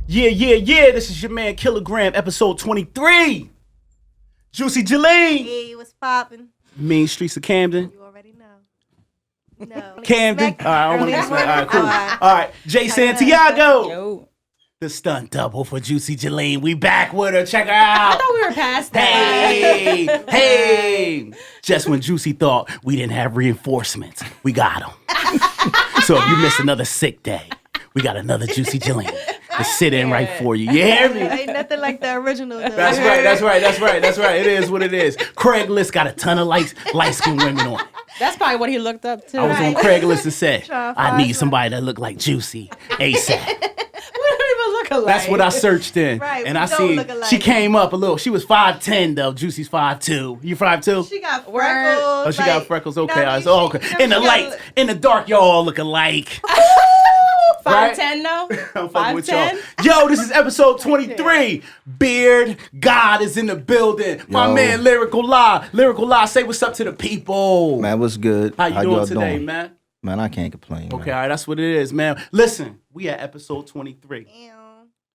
Yeah. This is your man Kilogram, episode 23. Juicy Jalene. Hey, what's poppin'? Mean Streets of Camden. You already know. No. Camden. All right, I don't want to smack. All right, cool. All right, Jay Santiago. Yo. The stunt double for Juicy Jalene. We back with her. Check her out. I thought we were past that. Hey. Just when Juicy thought we didn't have reinforcements, we got them. So if you miss another sick day, we got another Juicy Jalene to sit in right for you. You hear me? Ain't nothing like the original, though. That's right. It is what it is. Craigslist got a ton of light-skinned women on it. That's probably what he looked up to. I was on Craigslist and said, Trying to I find need somebody that look like Juicy ASAP. We don't even look alike. That's what I searched in. Right, and we I don't see look alike. she came up a little. She was 5'10", though. Juicy's 5'2". You 5'2"? She got Word. freckles. Oh, she got freckles. Okay, I mean, okay. In the light, in the dark, y'all all look alike. 5'10" though? I'm fucking with 5'10"? y'all. Yo, this is episode 23. Beard God is in the building. My Yo. man, Lyrical Law. Lyrical Law, say what's up to the people. Man, what's good? How you doing y'all today, man? Man, I can't complain. Okay, man. all right, that's what it is, man. Listen, we at episode 23. Damn.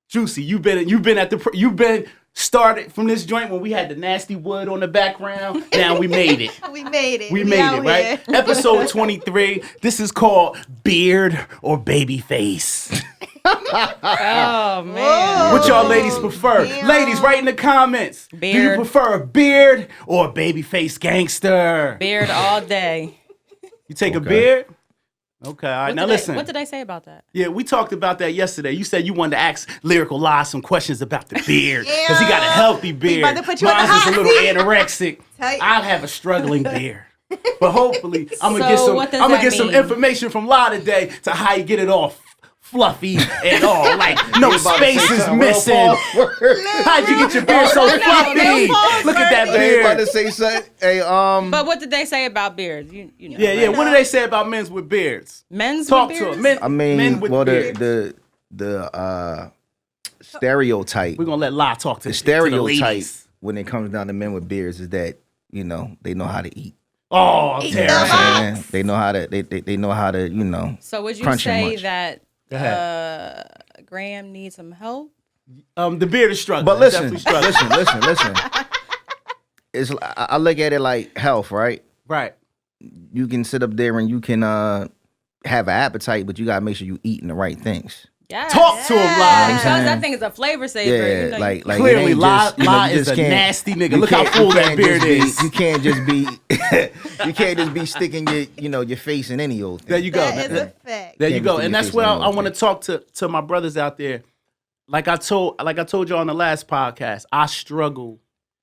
Juicy, you've been started from this joint when we had the nasty wood on the background. Now we made it. We made it. We made out it, right? here. Episode 23. This is called Beard or Babyface. Oh, man. Whoa. What y'all ladies prefer? Damn. Ladies, write in the comments. Do you Beard. prefer a beard or a babyface gangster? Beard all day. You take a Okay. beard? Okay, all right. Now listen. What did they say about that? Yeah, we talked about that yesterday. You said you wanted to ask Lyrical Law some questions about the beard. Because he got a healthy beard. about to put you in the Mine's just a hot little seat. anorexic. Tight. I have a struggling beard. But hopefully, I'm gonna So get some. what does I'm gonna that get some mean? information from La today to how you get it all fluffy and all like no about to say space is something real missing. forward. How'd you get your beard so fluffy? Look at that Hey, about to beard. say something. Hey, But what did they say about beards? You know. Yeah. What do they say about men's with beards? Men's Talk with to beards? them. I mean, men with well, beards. the stereotype, We're gonna let La talk to the the stereotype ladies. when it comes down to men with beards is that they know how to eat. Oh, Eat damn. them up. Man, they know how to they know how to So would you crunch and say munch. that Go ahead. Graham needs some help? The beard is struggling. But listen, Definitely struggling. listen. I look at it like health, right? Right. You can sit up there and you can have an appetite, but you gotta make sure you eating the right things. Yeah. Talk to him, Because live. that thing is a flavor saver. Yeah, you know, like Clearly, it ain't La just, you know, you is just a can't- nasty nigga. you Look how can't- full you that can't beard just be- is. You can't just be you can't just be sticking your face in any old thing. There you go. That is a fact. There you Can't go. be And that's face where on I your want to face. talk to my brothers out there. Like I told y'all on the last podcast, I struggle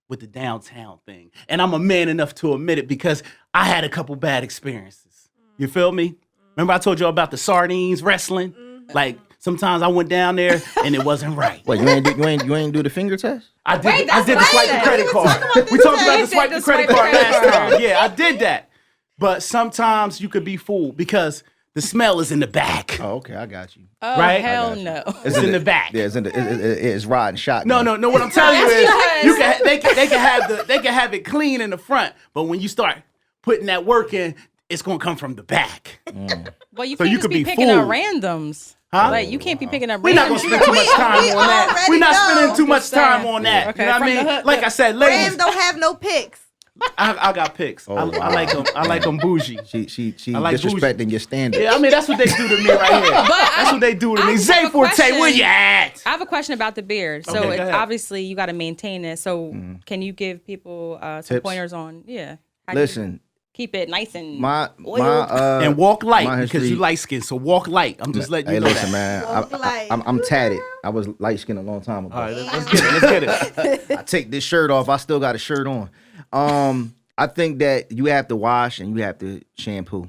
with the downtown thing. And I'm a man enough to admit it because I had a couple bad experiences. You feel me? Remember I told y'all about the sardines wrestling? Like sometimes I went down there and it wasn't right. Wait, you ain't do the finger test? I did. Wait, I did the that's swipe the right. credit We card. talked about We this talked about today. the swipe the The credit swipe card the credit last card. time. Yeah, I did that. But sometimes you could be fooled because the smell is in the back. Oh, okay, I got you. Oh, Right? hell I got you. no. It's in the back. Yeah, it's riding shotgun. No. What I'm telling you is, That's you can they can have it clean in the front, but when you start putting that work in, it's gonna come from the back. Well, you So can't you just could be be picking up fooled. randoms. Huh? Like, you can't be picking up randoms. We're not gonna spend too much time we on that. already We're not know. spending too much Just saying. time on that. Okay, You know what I from the mean? hook- Like I said, Graham ladies, don't have no pics. I got pics. I like them bougie. She I like disrespecting your standards. Yeah, I mean that's what they do to me right here. That's what they do to I me. just have Zay a Forte, question. where you at? I have a question about the beard. So Okay, go it's ahead. obviously you got to maintain it. So can you give people some Tips? pointers on how do you Listen, keep it nice and my oiled? And walk light my because history- you light skin. So walk light. I'm just letting you Hey, know listen, that. man. Walk light. I'm tatted. I was light skinned a long time ago. All right, let's get it. I take this shirt off. I still got a shirt on. I think that you have to wash and you have to shampoo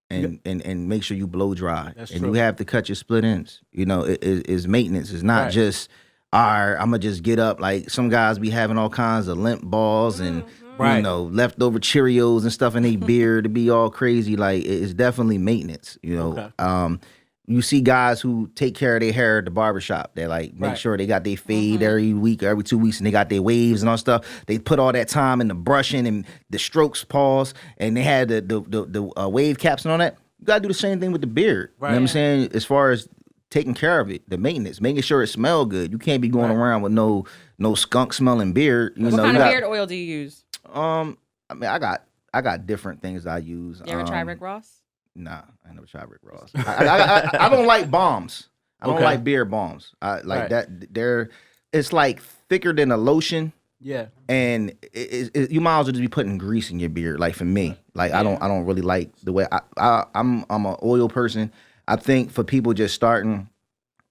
and make sure you blow dry. That's and true. you have to cut your split ends. You know, it's maintenance. It's not Right. just, all right, I'm going to just get up. Like some guys be having all kinds of limp balls and, Right. you know, leftover Cheerios and stuff in their beard to be all crazy. Like it's definitely maintenance, you know. Okay. You see guys who take care of their hair at the barbershop. They like make Right. sure they got their fade every week or every 2 weeks and they got their waves and all stuff. They put all that time in the brushing and the strokes pause and they had the wave caps and all that. You gotta do the same thing with the beard. You know what I'm Right. saying? As far as taking care of it, the maintenance, making sure it smell good. You can't be going Right. around with no skunk smelling beard. You What know, kind you of got- beard oil do you use? I mean, I got different things I use. You ever try Rick Ross? Nah, I never tried Rick Ross. I don't like bombs. I don't Okay. like beard bombs. I like Right. that. It's like thicker than a lotion. Yeah. And you might as well just be putting grease in your beard. Like for me, like I don't really like the way I'm an oil person. I think for people just starting,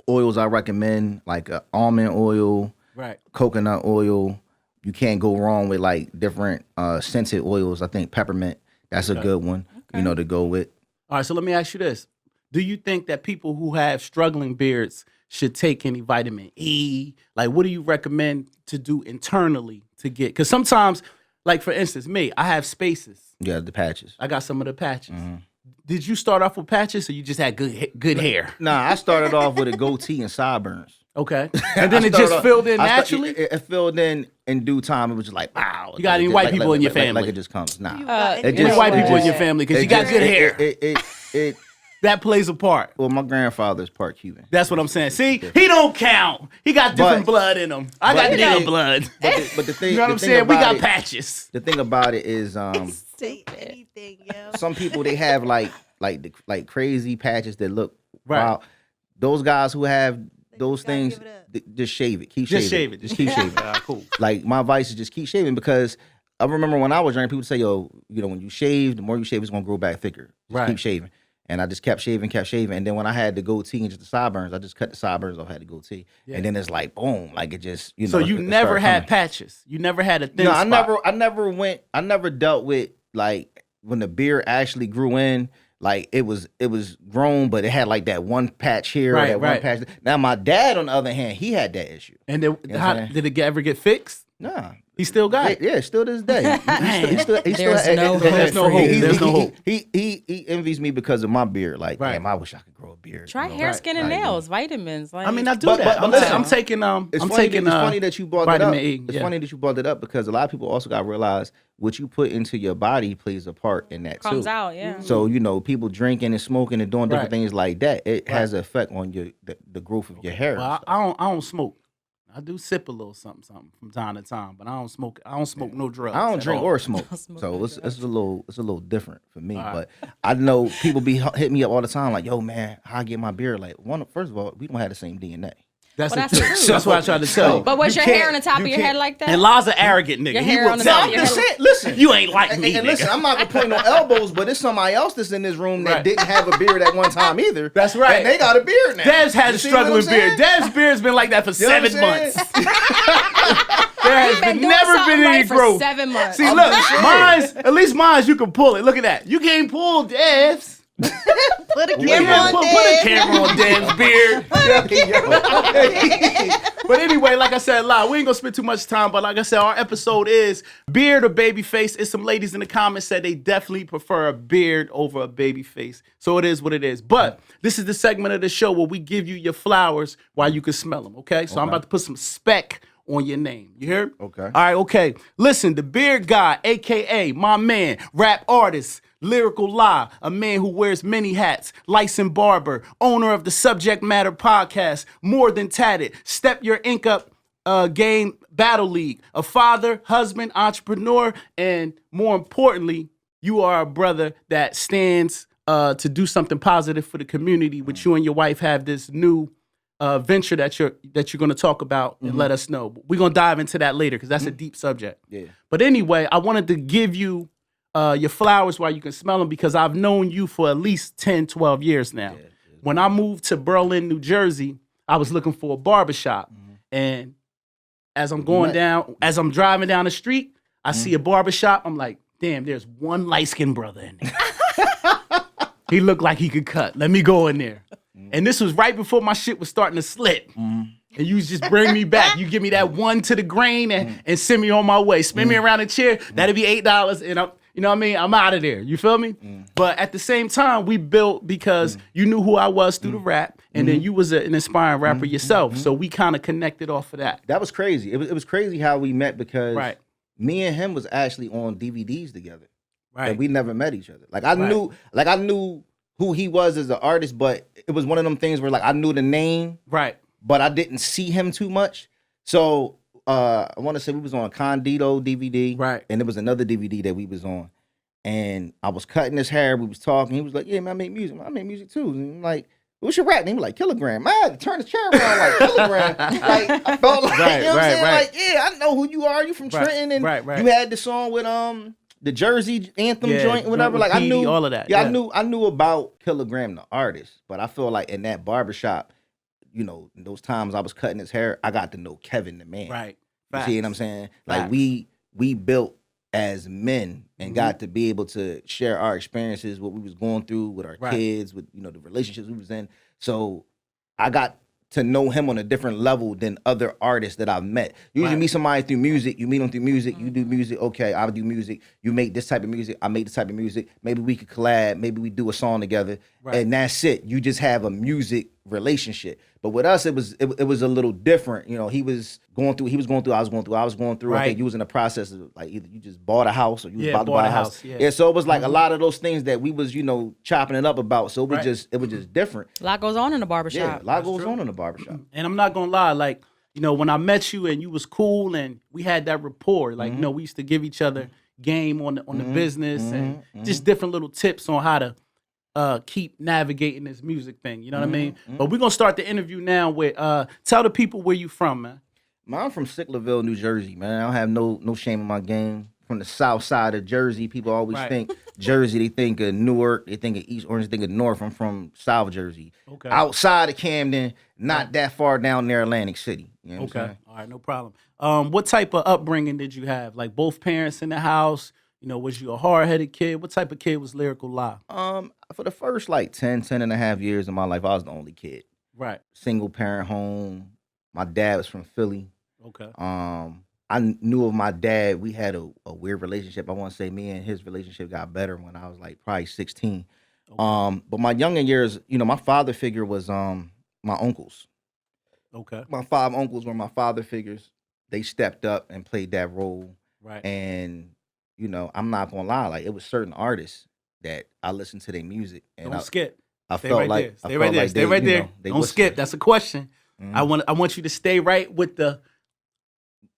oils I recommend like almond oil, Right. coconut oil. You can't go wrong with like different scented oils. I think peppermint, that's a good one, you know, to go with. All right, so let me ask you this. Do you think that people who have struggling beards should take any vitamin E? Like, what do you recommend to do internally to get? Because sometimes, like for instance, me, I have spaces. Yeah, the patches. I got some of the patches. Did you start off with patches or you just had good hair? Nah, I started off with a goatee and sideburns. Okay. And then I it just started off- filled in I start- naturally? It filled in due time. It was just like, wow. You got any white people in your family? Like it just comes. Nah. You got It Any just- white it people in just- your family? Because It you got just- good hair. It That plays a part. well, my grandfather's part Cuban. That's what I'm saying. See, he don't count. He got different But- blood in him. I got but- nigga blood. But the thing, You know what the I'm thing saying? We about got it- patches. The thing about it is, Say anything, yo. some people they have like crazy patches that look Right. wild. Those guys who have those gotta things, give it up. just shave it. Keep Just shaving. shave it. Just keep shaving. Cool. Like my advice is just keep shaving because I remember when I was young, people would say, "Yo, you know, when you shave, the more you shave, it's gonna grow back thicker. Just Right. keep shaving." And I just kept shaving, and then when I had the goatee and just the sideburns, I just cut the sideburns off, had the goatee, Yeah. and then it's like boom, like it just you know. So you it never started had coming. patches. You never had a thin No, spot. I never dealt with like when the beard actually grew in. Like it was grown, but it had like that one patch here, Right, that right. one patch. Now my dad, on the other hand, he had that issue. And then, know how, what I'm saying? did it ever get fixed? Nah, He still got it. yeah, still to this day. He still There's no hope. There's no hope. There's no hope. He envies me because of my beard. Like, Right. damn, I wish I could grow a beard. Try you know? hair, Right. skin, and Like, nails, vitamins. Like, I mean, I do But- that. but listen, I'm taking It's I'm funny. taking It's funny that you brought that up. vitamin E. It's yeah. funny that you brought it up because a lot of people also got to realize what you put into your body plays a part in that comes too. out, yeah. So you know, people drinking and smoking and doing different Right. things like that, it has an effect on the growth of your hair. Well, I don't smoke. I do sip a little something from time to time, but I don't smoke. I don't smoke no drugs. I don't at drink all. or smoke, Don't smoke so or it's a little different for me. All right. But I know people be hit me up all the time, like, "Yo, man, how I get my beard?" Like, first of all, we don't have the same DNA. That's Well, the that's truth. true. That's what I tried to tell you. But was You your hair can't- on the top of you your head can't- like that? And La's an arrogant nigga. Your He hair will on the tell top you. of your Just head. saying, listen. You ain't like me, And nigga. listen, I'm not gonna point no elbows, but it's somebody else that's in this room that Right. didn't have a beard at one time either. That's right. And they got a beard now. Dev's had You a see what I'm struggling beard. saying? Dev's beard's been like that for You know what 7 I'm months. saying? There has Been doing never something been any right for growth. 7 months. See, I'm look, just saying. at least mine's you can pull it. Look at that. You can't pull Dev's. Put a You camera can't on put a Dave. camera on Dev's beard. But anyway, like I said, we ain't gonna spend too much time. But like I said, our episode is beard or baby face. It's some ladies in the comments said they definitely prefer a beard over a baby face. So it is what it is. But this is the segment of the show where we give you your flowers while you can smell them. Okay, so I'm about to put some spec on your name. You hear? Okay. All right, okay. Listen, the beard guy, aka my man, rap artist, lyrical lie, a man who wears many hats, licensed barber, owner of the Subject Matter podcast, More Than Tatted, Step Your Ink Up Game Battle League, a father, husband, entrepreneur, and more importantly, you are a brother that stands to do something positive for the community, which you and your wife have this new venture that you're going to talk about and let us know. We're going to dive into that later because that's a deep subject. Yeah. But anyway, I wanted to give you your flowers while you can smell them because I've known you for at least 10, 12 years now. When I moved to Berlin, New Jersey, I was looking for a barbershop. And as I'm driving down the street, I see a barbershop. I'm like, damn, there's one light-skinned brother in there. He looked like he could cut. Let me go in there. And this was right before my shit was starting to slip. And you just bring me back. You give me that one to the grain and send me on my way. Spin me around the chair. That'd be $8. And you know what I mean? I'm out of there. You feel me? But at the same time, we built because you knew who I was through the rap. And then you was an inspiring rapper yourself. So we kind of connected off of that. That was crazy. It was crazy how we met because Right. me and him was actually on DVDs together. Right. And we never met each other. Like I knew who he was as an artist, but it was one of them things where like I knew the name, Right. but I didn't see him too much. So I want to say we was on a Condito DVD, Right. and there was another DVD that we was on, and I was cutting his hair. We was talking. He was like, "Yeah, man, I make music. I make music too." And I'm like, "What's your rap name?" He was like, "Kilogram." Man, I had to turn his chair around like Kilogram. Like I felt like, Right, you know what I'm right, saying? right. Like, yeah, I know who you are. You from Right, Trenton, and right. you had the song with the Jersey anthem Yeah, joint, or whatever. with Like I PD, knew all of that. Yeah, Yeah. I knew about Kilogram the artist, but I feel like in that barbershop, you know, in those times I was cutting his hair, I got to know Kevin the man. Right. You see what I'm saying? Like Facts. we built as men and Mhm. got to be able to share our experiences, what we was going through with our Right. kids, with the relationships we was in. So I got to know him on a different level than other artists that I've met. Usually Right. meet somebody through music, you meet them through music, you do music, okay, I do music, you make this type of music, I make this type of music, maybe we could collab, maybe we do a song together, Right. and that's it. You just have a music relationship. But with us, it was a little different. You know, he was going through, I was going through. I Right. think you was in the process of like either you just bought a house or you was Yeah, about to bought buy a a house. house, yeah. Yeah, so it was like a Mhm. lot of those things that we was, chopping it up about. So it was Right. just different. A lot goes on in the barbershop. Yeah, a lot That's goes true. on in the barbershop. And I'm not gonna lie, like, when I met you and you was cool and we had that rapport, like, we used to give each other game on the business and just different little tips on how to keep navigating this music thing. You know what I mean? But we're gonna start the interview now with tell the people where you from, man. Man, I'm from Sicklerville, New Jersey, man. I don't have no shame in my game. From the south side of Jersey, people always Right. think Jersey, they think of Newark, they think of East Orange, they think of North. I'm from South Jersey. Okay. Outside of Camden, not that far down near Atlantic City. You know what I'm Okay. saying? All right, no problem. What type of upbringing did you have? Like both parents in the house? Was you a hard-headed kid? What type of kid was Lyrical Live? For the first like 10 and a half years of my life, I was the only kid. Right. Single parent home. My dad was from Philly. Okay. I knew of my dad. We had a weird relationship. I want to say me and his relationship got better when I was like probably 16. But my younger years, my father figure was my uncles. Okay. My 5 uncles were my father figures. They stepped up and played that role. Right. And I'm not gonna lie, like it was certain artists that I listened to their music and Don't skip. I Stay felt right like there. Stay right there. Stay right there. Don't skip. That's a question. I want you to stay right with the.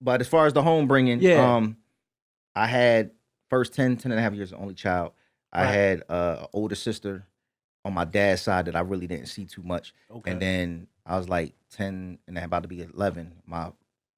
But as far as the home bringing, Yeah. I had first 10 and a half years, the only child. I Right. had an older sister on my dad's side that I really didn't see too much. Okay. And then I was like 10 and about to be 11. My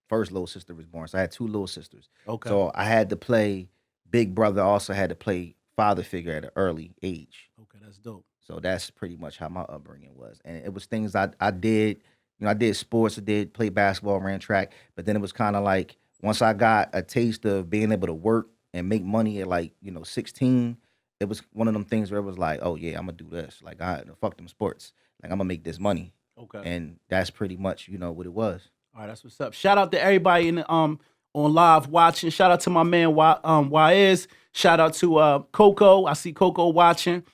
first little sister was born. So I had 2 little sisters. Okay. So I had to play big brother, also had to play father figure at an early age. Okay, that's dope. So that's pretty much how my upbringing was. And it was things I did. I did sports, I did play basketball, ran track. But then it was kind of like once I got a taste of being able to work and make money at like, 16, it was one of them things where it was like, oh yeah, I'm gonna do this. Like fuck them sports. Like I'm gonna make this money. Okay. And that's pretty much, what it was. All right, that's what's up. Shout out to everybody in the, on live watching. Shout out to my man Waiz. Shout out to Coco. I see Coco watching.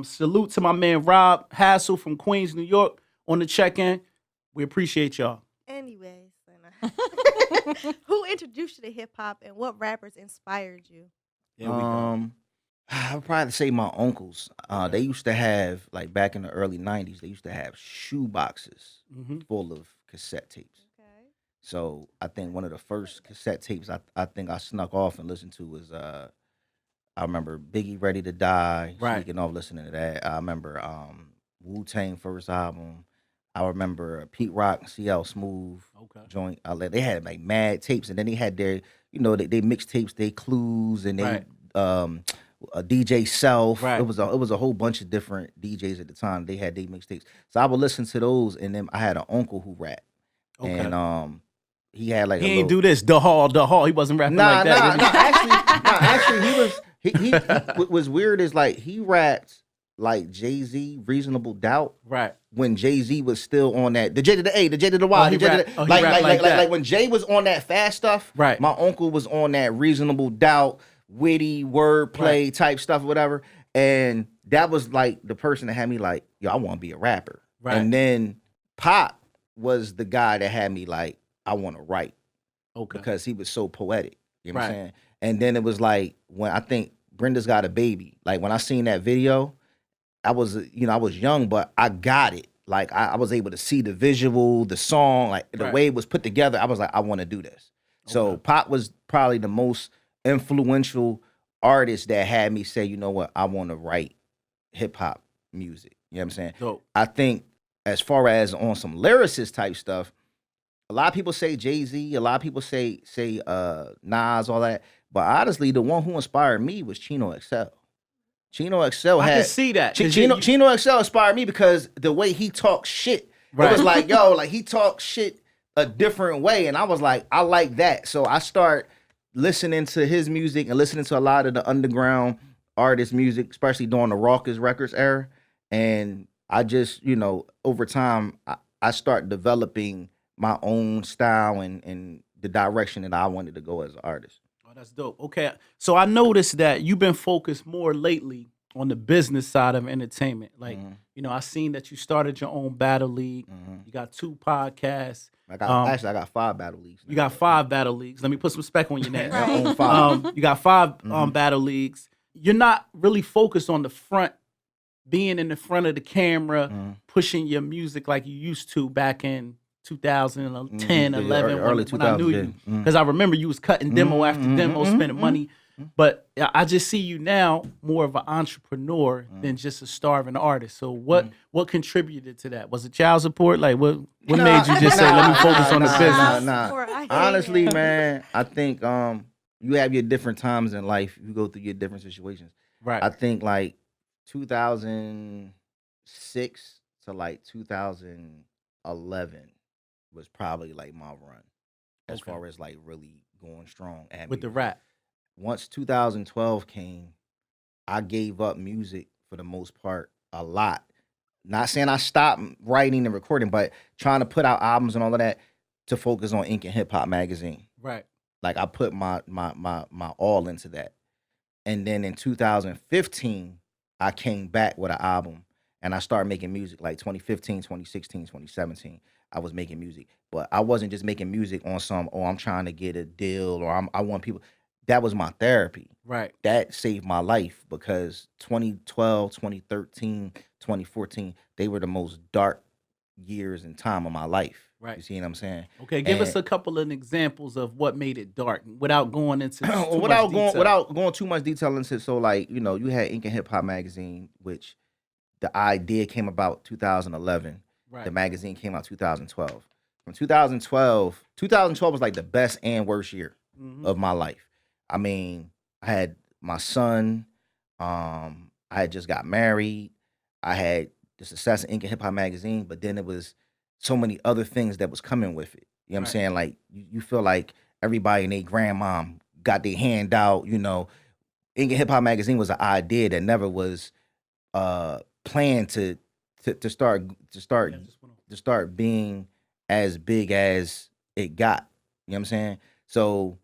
Salute to my man Rob Hassel from Queens, New York on the check-in. We appreciate y'all. Anyways, who introduced you to hip hop and what rappers inspired you? There we go. I would probably say my uncles. They used to have, like back in the early 90s, they used to have shoe boxes full of cassette tapes. Okay. So I think one of the first cassette tapes I think I snuck off and listened to was I remember Biggie Ready to Die, Right. sneaking off listening to that. I remember Wu-Tang first album. I remember Pete Rock, CL Smooth Okay. joint. They had like mad tapes, and then they had their, they mixtapes, they clues, and they Right. a DJ Self. Right. It was a whole bunch of different DJs at the time. They had their mixtapes, so I would listen to those, and then I had an uncle who rapped, Okay. and he had like He a ain't little, do this. The hall. He wasn't rapping like that. Actually, he was. He what was weird is like he rapped like Jay-Z, Reasonable Doubt, Right. when Jay-Z was still on that the J to the A, the J to the Y, Oh, he the J to rapped- the, oh, he like, rapped like, like that. like when Jay was on that fast stuff. Right. My uncle was on that Reasonable Doubt, witty wordplay Right. type stuff, whatever. And that was like the person that had me like, yo, I want to be a rapper. Right. And then Pop was the guy that had me like, I want to write. Okay. Because he was so poetic. You know what I'm Right. saying? And then it was like when I think Brenda's Got a Baby. Like when I seen that video, I was young, but I got it. Like I was able to see the visual, the song, like the Right. way it was put together. I was like, I want to do this. So Okay. Pop was probably the most influential artist that had me say, you know what, I want to write hip hop music. You know what I'm saying? Dope. I think as far as on some lyricist type stuff, a lot of people say Jay-Z, a lot of people say Nas, all that. But honestly, the one who inspired me was Chino XL. Chino XL I had can see that. 'cause Chino XL inspired me because the way he talks shit. Right. It was like, yo, like he talks shit a different way. And I was like, I like that. So I start listening to his music and listening to a lot of the underground artist music, especially during the Raucous Records era. And I just, over time, I start developing my own style and the direction that I wanted to go as an artist. Oh, that's dope. Okay, so I noticed that you've been focused more lately on the business side of entertainment. Like, I seen that you started your own battle league. You got 2 podcasts. I got 5 battle leagues. You got 5 battle leagues. Let me put some spec on your name. I own 5. You got 5 battle leagues. You're not really focused on the front, being in the front of the camera, pushing your music like you used to back in 2010, 11, early when I knew 2000s, you. yeah. Because I remember you was cutting demo after demo, spending money. But I just see you now more of an entrepreneur than just a starving artist. So what contributed to that? Was it child support? Like what made you just say, let me focus on the business? Nah. Honestly, man, I think you have your different times in life. You go through your different situations. Right. I think like 2006 to like 2011 was probably like my run as Okay. far as like really going strong at With the music. rap. Once 2012 came, I gave up music for the most part a lot. Not saying I stopped writing and recording, but trying to put out albums and all of that to focus on Ink and Hip Hop magazine. Right. Like I put my all into that. And then in 2015, I came back with an album and I started making music like 2015, 2016, 2017. I was making music, but I wasn't just making music on some, I'm trying to get a deal or I want people. That was my therapy. Right. That saved my life because 2012, 2013, 2014, they were the most dark years in time of my life. Right. You see what I'm saying? Okay, give us And- a couple of examples of what made it dark without going into too without much going detail. without going too much detail into, so like you had Ink and Hip Hop magazine, which the idea came about 2011. Right. The magazine came out 2012. From 2012 was like the best and worst year of my life. I mean, I had my son. I had just got married. I had the success of Ink and Hip Hop magazine, but then it was so many other things that was coming with it. You know what I'm Right. saying? Like you feel like everybody and their grandmom got their hand out. Ink and Hip Hop magazine was an idea that never was planned to start Yeah, just went on. to start being as big as it got. You know what I'm saying? So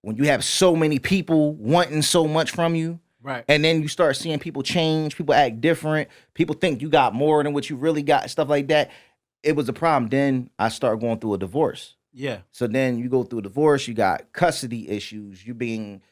when you have so many people wanting so much from you, Right. and then you start seeing people change, people act different, people think you got more than what you really got, stuff like that, it was a problem. Then I started going through a divorce. Yeah. So then you go through a divorce, you got custody issues, you being,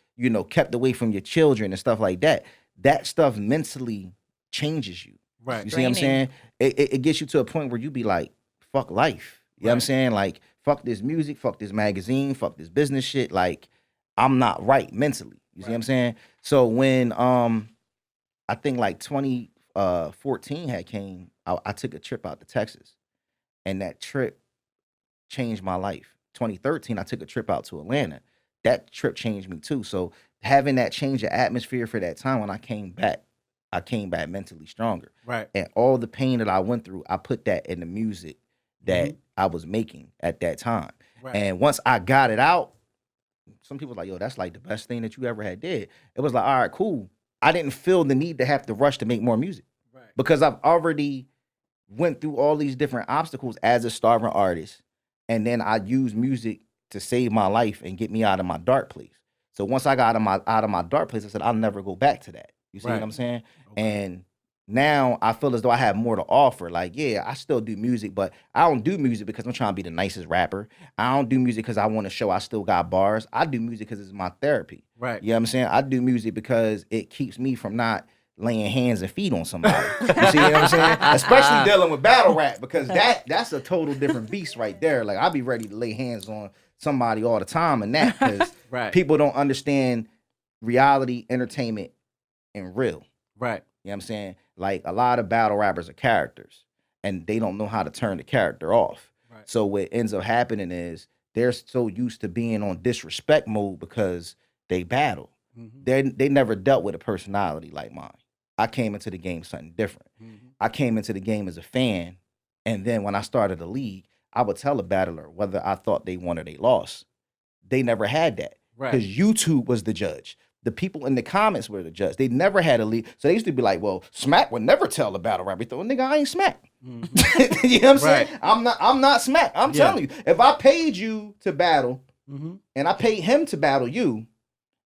kept away from your children and stuff like that. That stuff mentally changes you. Right. You see what I'm saying? Draining. It gets you to a point where you be like, fuck life. You know what I'm Right. saying? Like, fuck this music, fuck this magazine, fuck this business shit. Like, I'm not right mentally. You see what I'm Right. saying? So when I think like 2014 had came, I took a trip out to Texas. And that trip changed my life. 2013, I took a trip out to Atlanta. That trip changed me too. So having that change of atmosphere for that time, when I came back mentally stronger. Right. And all the pain that I went through, I put that in the music that I was making at that time. Right. And once I got it out, some people like, yo, that's like the best thing that you ever had did. It was like, all right, cool. I didn't feel the need to have to rush to make more music Right. because I've already went through all these different obstacles as a starving artist. And then I used music to save my life and get me out of my dark place. So once I got out of my dark place, I said, I'll never go back to that. You see Right. what I'm saying? Okay. And now I feel as though I have more to offer. Like, yeah, I still do music, but I don't do music because I'm trying to be the nicest rapper. I don't do music because I want to show I still got bars. I do music because it's my therapy. Right. You know what I'm saying? I do music because it keeps me from not laying hands and feet on somebody. You see what I'm saying? Especially dealing with battle rap, because that's a total different beast right there. Like, I'll be ready to lay hands on somebody all the time and that, because people don't understand reality, entertainment, and real. Right. You know what I'm saying? Like, a lot of battle rappers are characters, and they don't know how to turn the character off. Right. So what ends up happening is they're so used to being on disrespect mode because they battle. They never dealt with a personality like mine. I came into the game something different. I came into the game as a fan, and then when I started the league, I would tell a battler whether I thought they won or they lost. They never had that, because YouTube was the judge. The people in the comments were the judge. They never had a league. So they used to be like, well, Smack would never tell a battle rapper. Well, nigga, I ain't Smack. You know what I'm saying? I'm not Smack. I'm telling you, if I paid you to battle, and I paid him to battle you,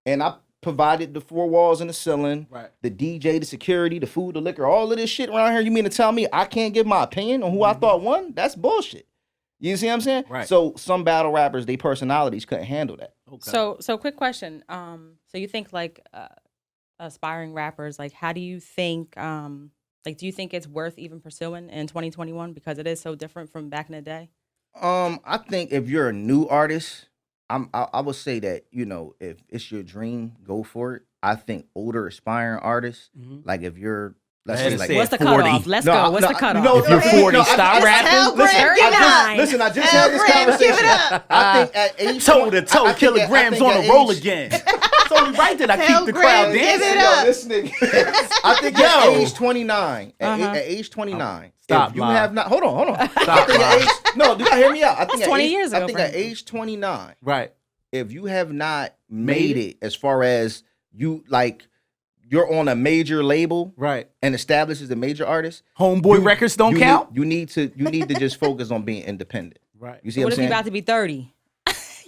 and I provided the 4 walls and the ceiling, the DJ, the security, the food, the liquor, all of this shit around here, you mean to tell me I can't give my opinion on who I thought won? That's bullshit. You see what I'm saying? Right. So some battle rappers, their personalities couldn't handle that. Okay. So quick question. So you think like aspiring rappers, like how do you think, like do you think it's worth even pursuing in 2021 because it is so different from back in the day? I think if you're a new artist, I would say that, you know, if it's your dream, go for it. I think older aspiring artists, like if you're, let's say like, what's the cutoff? Let's go. What's the cutoff? If you're 40, stop rapping. Listen, I just had this conversation. I think at age toe to toe, kilograms on a roll again. It's only right that I keep the crowd dancing. Yo, this nigga. I think at age 29, at age 29, stop. If you have not, hold on. I think at age, no, do you hear me out? I think at 20 years ago. I think at age 29, right? If you have not made it as far as you like, you're on a major label, right, and established as a major artist, Homeboy Records don't count. You need to just focus on being independent, right? You see what I'm saying? If you about to be 30?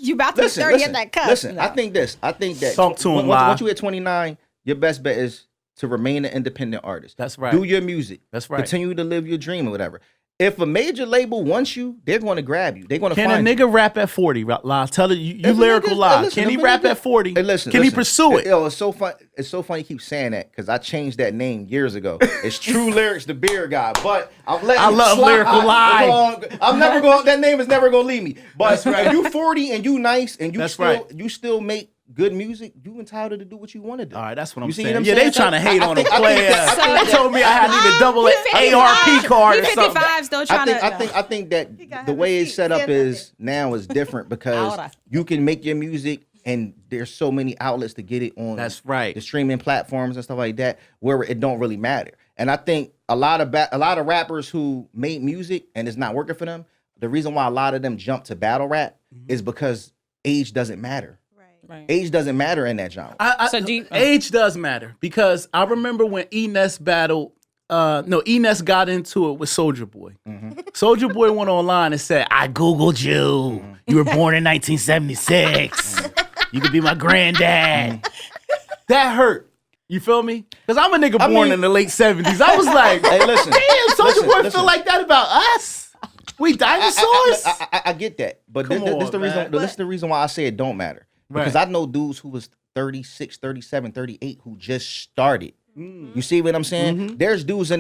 You about to be 30 at that cut. Listen, no. I think that talk to him. Once you hit 29, your best bet is to remain an independent artist. That's right. Do your music. That's right. Continue to live your dream or whatever. If a major label wants you, they're going to grab you. They're going to find you. Can a nigga rap at 40? Lie. Tell it. You lyrical lie. Can he rap at 40? Can he pursue it? It's so fun. It's so funny you keep saying that because I changed that name years ago. It's True Lyrics, the beer guy. But I'm letting I love lyrical lie. I'm never going. That name is never going to leave me. But if you 40 and you nice and you still make good music, you entitled to do what you want to do. All right, that's what I'm saying. Yeah, they trying to hate on a player. They told me I had to need a double ARP card or something. 55 still trying to. I think that the way it's set up is now is different because you can make your music and there's so many outlets to get it on. That's right. The streaming platforms and stuff like that, where it don't really matter. And I think a lot of rappers who made music and it's not working for them, the reason why a lot of them jump to battle rap is because age doesn't matter. Right. Age doesn't matter in that genre. Age does matter because I remember when Enes battled. Enes got into it with Soulja Boy. Soulja Boy went online and said, "I googled you. You were born in 1976. You could be my granddad." That hurt. You feel me? Because I'm a nigga born in the late 70s. I was like, "Hey, listen, damn, Soulja Boy feel like that about us." We dinosaurs. I get that, but this is the reason why I say it don't matter. Because I know dudes who was 36, 37, 38 who just started. You see what I'm saying? There's dudes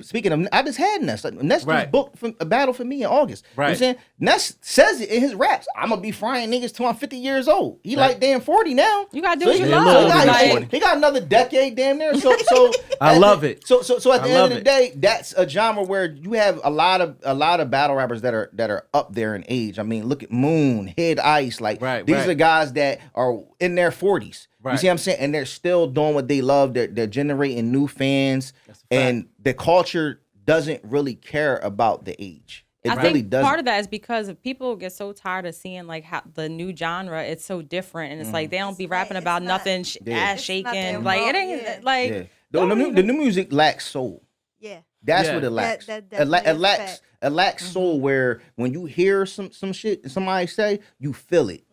speaking of, I just had Ness. Ness just booked a battle for me in August. You know what I'm saying? Ness says it in his raps. I'm going to be frying niggas till I'm 50 years old. He like damn 40 now. You got to do what you love. He got another decade damn there. So I love it. So at the end of the day, that's a genre where you have a lot of battle rappers that are up there in age. I mean, look at Moon, Head Ice. Like these are guys that are in their 40s. You see what I'm saying? And they're still doing what they love. They're generating new fans. And the culture doesn't really care about the age. It really doesn't. Part of that is because if people get so tired of seeing like how the new genre, it's so different. And it's like they don't be rapping about nothing ass shaking. Like it ain't like the new music lacks soul. Yeah. That's what it lacks. It lacks soul where when you hear some shit somebody say, you feel it.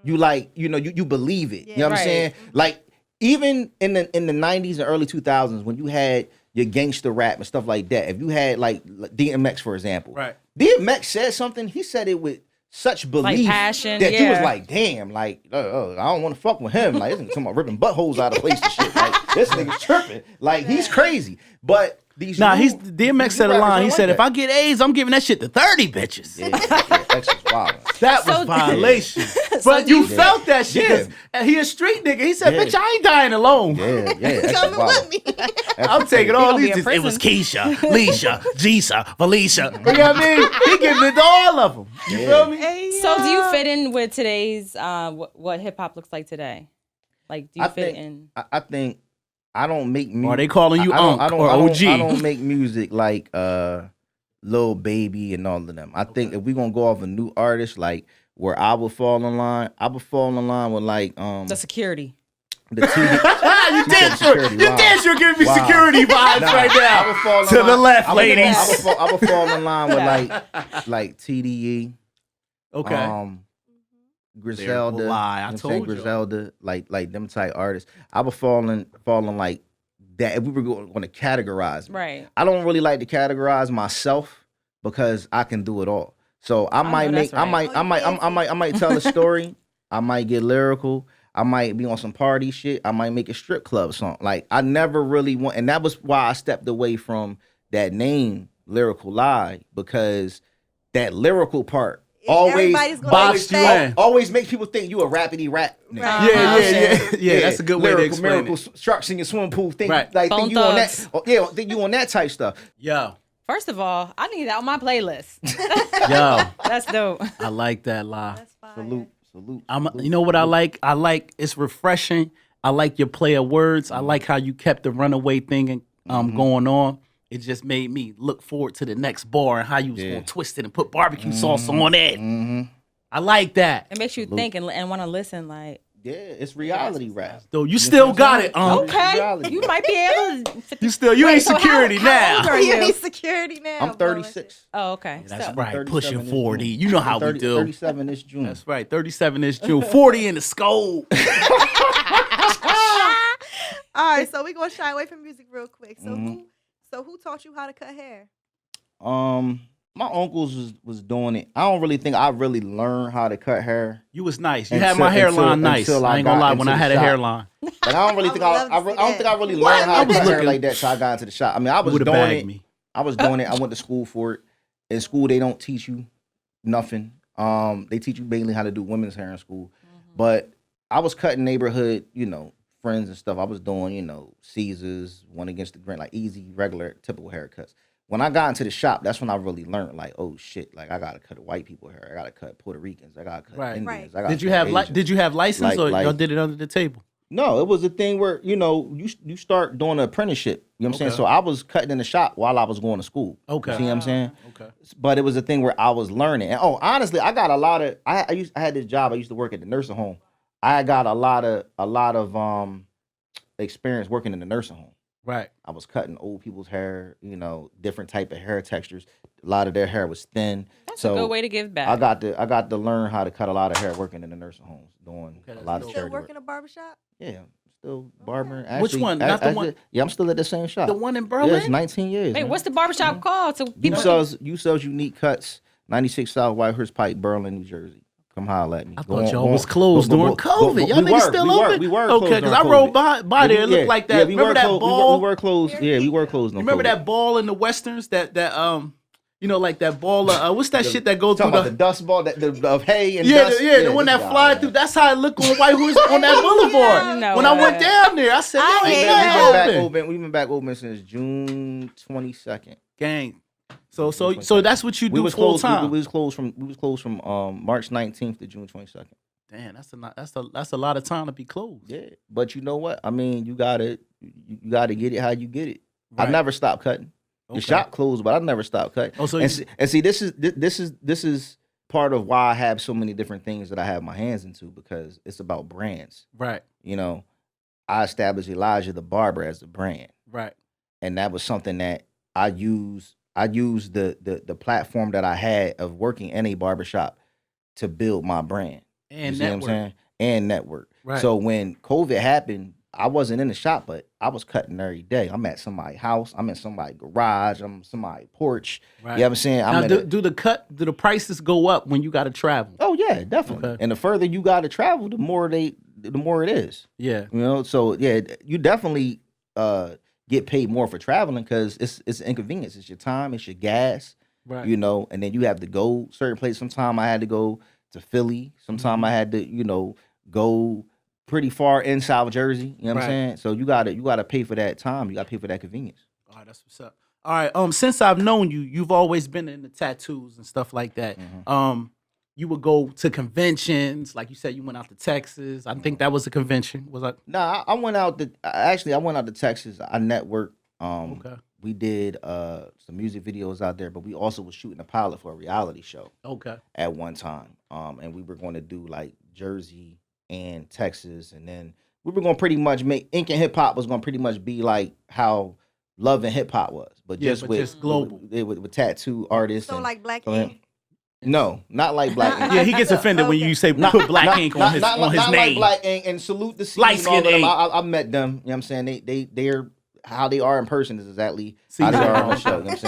You like, you believe it. You know what I'm saying? Like even in the 90s and early 2000s when you had your gangster rap and stuff like that, if you had like DMX, for example. DMX said something, he said it with such belief passion, that you was yeah. like, damn, like, I don't want to fuck with him. Like, this nigga talking about ripping buttholes out of place and shit. Like, this nigga's tripping. Like, he's crazy. But these DMX said a line. He said, if I get AIDS, I'm giving that shit to 30 bitches. yeah, X was wild. That was violation. But you felt that shit. Yeah. He a street nigga. He said, Yeah. bitch, I ain't dying alone. Yeah, X Coming was wild. with me. I'm taking all gonna be these. in It was prison. Keisha, Leisha, Jisa, Felicia. You know what I mean? He giving it to all of them. You feel me? Hey, So do you yo. fit in with today's what hip hop looks like today? Like, do you fit in? I think I don't make music. Or they calling you I don't- Unc I don't- or I don't- OG. I don't make music like Lil Baby and all of them. I think if we gonna go off a new artist, like where I would fall in line, with like The security. the TV. You damn security, sure. You wow. damn sure giving me Wow. security vibes Nah, right I would fall now. in To the line- left, I would- ladies. I would fall in line with like TDE, Okay. Griselda. lie. I you know what I'm told saying? you. Griselda, like them type artists. I would fall in like that. If we were going to categorize, me. Right. I don't really like to categorize myself because I can do it all. So I might know make, that's right. I might tell a story. I might get lyrical. I might be on some party shit. I might make a strip club song. Like I never really want, and that was why I stepped away from that name, Lyrical Lie, because that lyrical part Everybody's gonna boxed you in. always makes people think you a rapidy rap. Nigga. Right. Yeah, You know what I'm yeah, saying? yeah. That's a good way to Lyrical, explain miracle it. sharks in your swimming pool. Think Right. like Bone think you on Thugs. that. Oh, yeah, think you on that type stuff. Yo, First of all, I need that on my playlist. yo. That's dope. I like that lie. That's fire. Salute. You know what I like? I like it's refreshing. I like your play of words. I like how you kept the runaway thing going on. It just made me look forward to the next bar and how you was gonna twist it and put barbecue sauce on it. I like that. It makes you think and want to listen. Like, Yeah, it's reality rap. Though you still got it. okay, reality. you might be able to. You ain't so security how old now. are You you? need security now. I'm 36. Oh, okay. That's So- right. 37 Pushing this 40. June. You know how we 30 do. 37 this June. That's right. 37 is June. 40 in the skull. All right, so we're gonna shy away from music real quick. So Mhm. who taught you how to cut hair? My uncles was doing it. I don't really think I really learned how to cut hair. You was nice. You Until- had my hairline until- nice. until I I ain't gonna got lie. When into I the had a shop. hairline, Like I don't really I think would love to I see don't think I that. really What? learned how I to was cut hair looking- like that till I got into the shop. I mean, I was would have doing bagged it. me. I was doing it. I went to school for it. In school, they don't teach you nothing. They teach you mainly how to do women's hair in school. But I was cutting neighborhood, friends and stuff. I was doing, Caesars, one against the grain, like easy, regular, typical haircuts. When I got into the shop, that's when I really learned, like, oh shit, like I gotta cut white people hair. I gotta cut Puerto Ricans. I gotta cut Right. Indians. Right. I gotta did you cut have Asians. did you have license or Like- y'all did it under the table? No, it was a thing where, you start doing an apprenticeship. You know what I'm saying? Okay. So I was cutting in the shop while I was going to school. Okay. You see what I'm saying? Okay. But it was a thing where I was learning. And honestly, I got a lot of I had this job. I used to work at the nursing home. I got a lot of experience working in the nursing home. Right. I was cutting old people's hair, different type of hair textures. A lot of their hair was thin. That's so a good way to give back. I got to learn how to cut a lot of hair working in the nursing homes, doing Okay, a that's lot of dope. Still charity work work. in a barbershop? Yeah, I'm still barbering. Which Actually, one? Not the one- Yeah, I'm still at the same shop. The one in Yeah, Berlin? it's 19 years. Wait, man. what's the barbershop called? So You people. sells Unique Cuts, 96 South Whitehurst Pike, Berlin, New Jersey. Come holler at me. I Go thought on- y'all go was on- closed go- during go- COVID. go- Y'all we niggas were- still we were- open? We were Okay, closed because during I rode COVID. by there. It looked like that. Yeah, we Remember were that closed. ball? We were closed. Yeah, we were closed. You remember that ball in the westerns? That like that ball. What's that shit that goes through Talking about the dust ball of hay and Yeah, dust? the one that fly through. That's how it looked on White Horse on that boulevard. No when I went way. down there, I said, I "Yo, hate ain't that. nothing Back open." open. We've been back open since June 22nd. Gang. So that's what you We do was full closed. time. We was closed from March 19th to June 22nd. Damn, that's a lot of time to be closed. Yeah, but you know what? I mean, you gotta get it how you get it. Right. I never stopped cutting. The Okay. shop closed, but I never stopped cutting. Oh, so and, you- see, this is part of why I have so many different things that I have my hands into, because it's about brands. Right, I established Elijah the Barber as a brand, right. and that was something that I used the platform that I had of working in a barbershop to build my brand. And You see what I'm network. saying? And network. Right. So when COVID happened, I wasn't in the shop, but I was cutting every day. I'm at somebody's house. I'm in somebody's garage. I'm somebody's porch. Right. You know what I'm saying? Now, do the prices go up when you got to travel? Oh yeah, definitely. Okay. And the further you got to travel, the more it is. Yeah. You know, so yeah, you definitely get paid more for traveling because it's an inconvenience. It's your time, it's your gas. Right. You know, and then you have to go certain places. Sometimes I had to go to Philly. Sometimes I had to, go pretty far in South Jersey. You know what I'm saying? So you gotta pay for that time. You gotta pay for that convenience. All right, that's what's up. All right. Since I've known you, you've always been into tattoos and stuff like that. You would go to conventions, like you said, you went out to Texas. I think that was a convention. Was that? Nah, I went out to Texas. I networked. Okay. We did some music videos out there, but we also was shooting a pilot for a reality show. Okay. At one time. And we were going to do like Jersey and Texas, and then we were going to pretty much make Ink and Hip Hop was going to pretty much be like how Love and Hip Hop was, but just global with tattoo artists. So and, like Black Ink. No, not like Black Ink. Yeah, he gets offended when you say put Black Ink on his not name. Like Black Ink, and salute the scene. Light skin ink. I met them. You know what I'm saying? They're how they are in person is exactly how they are on the show. You know what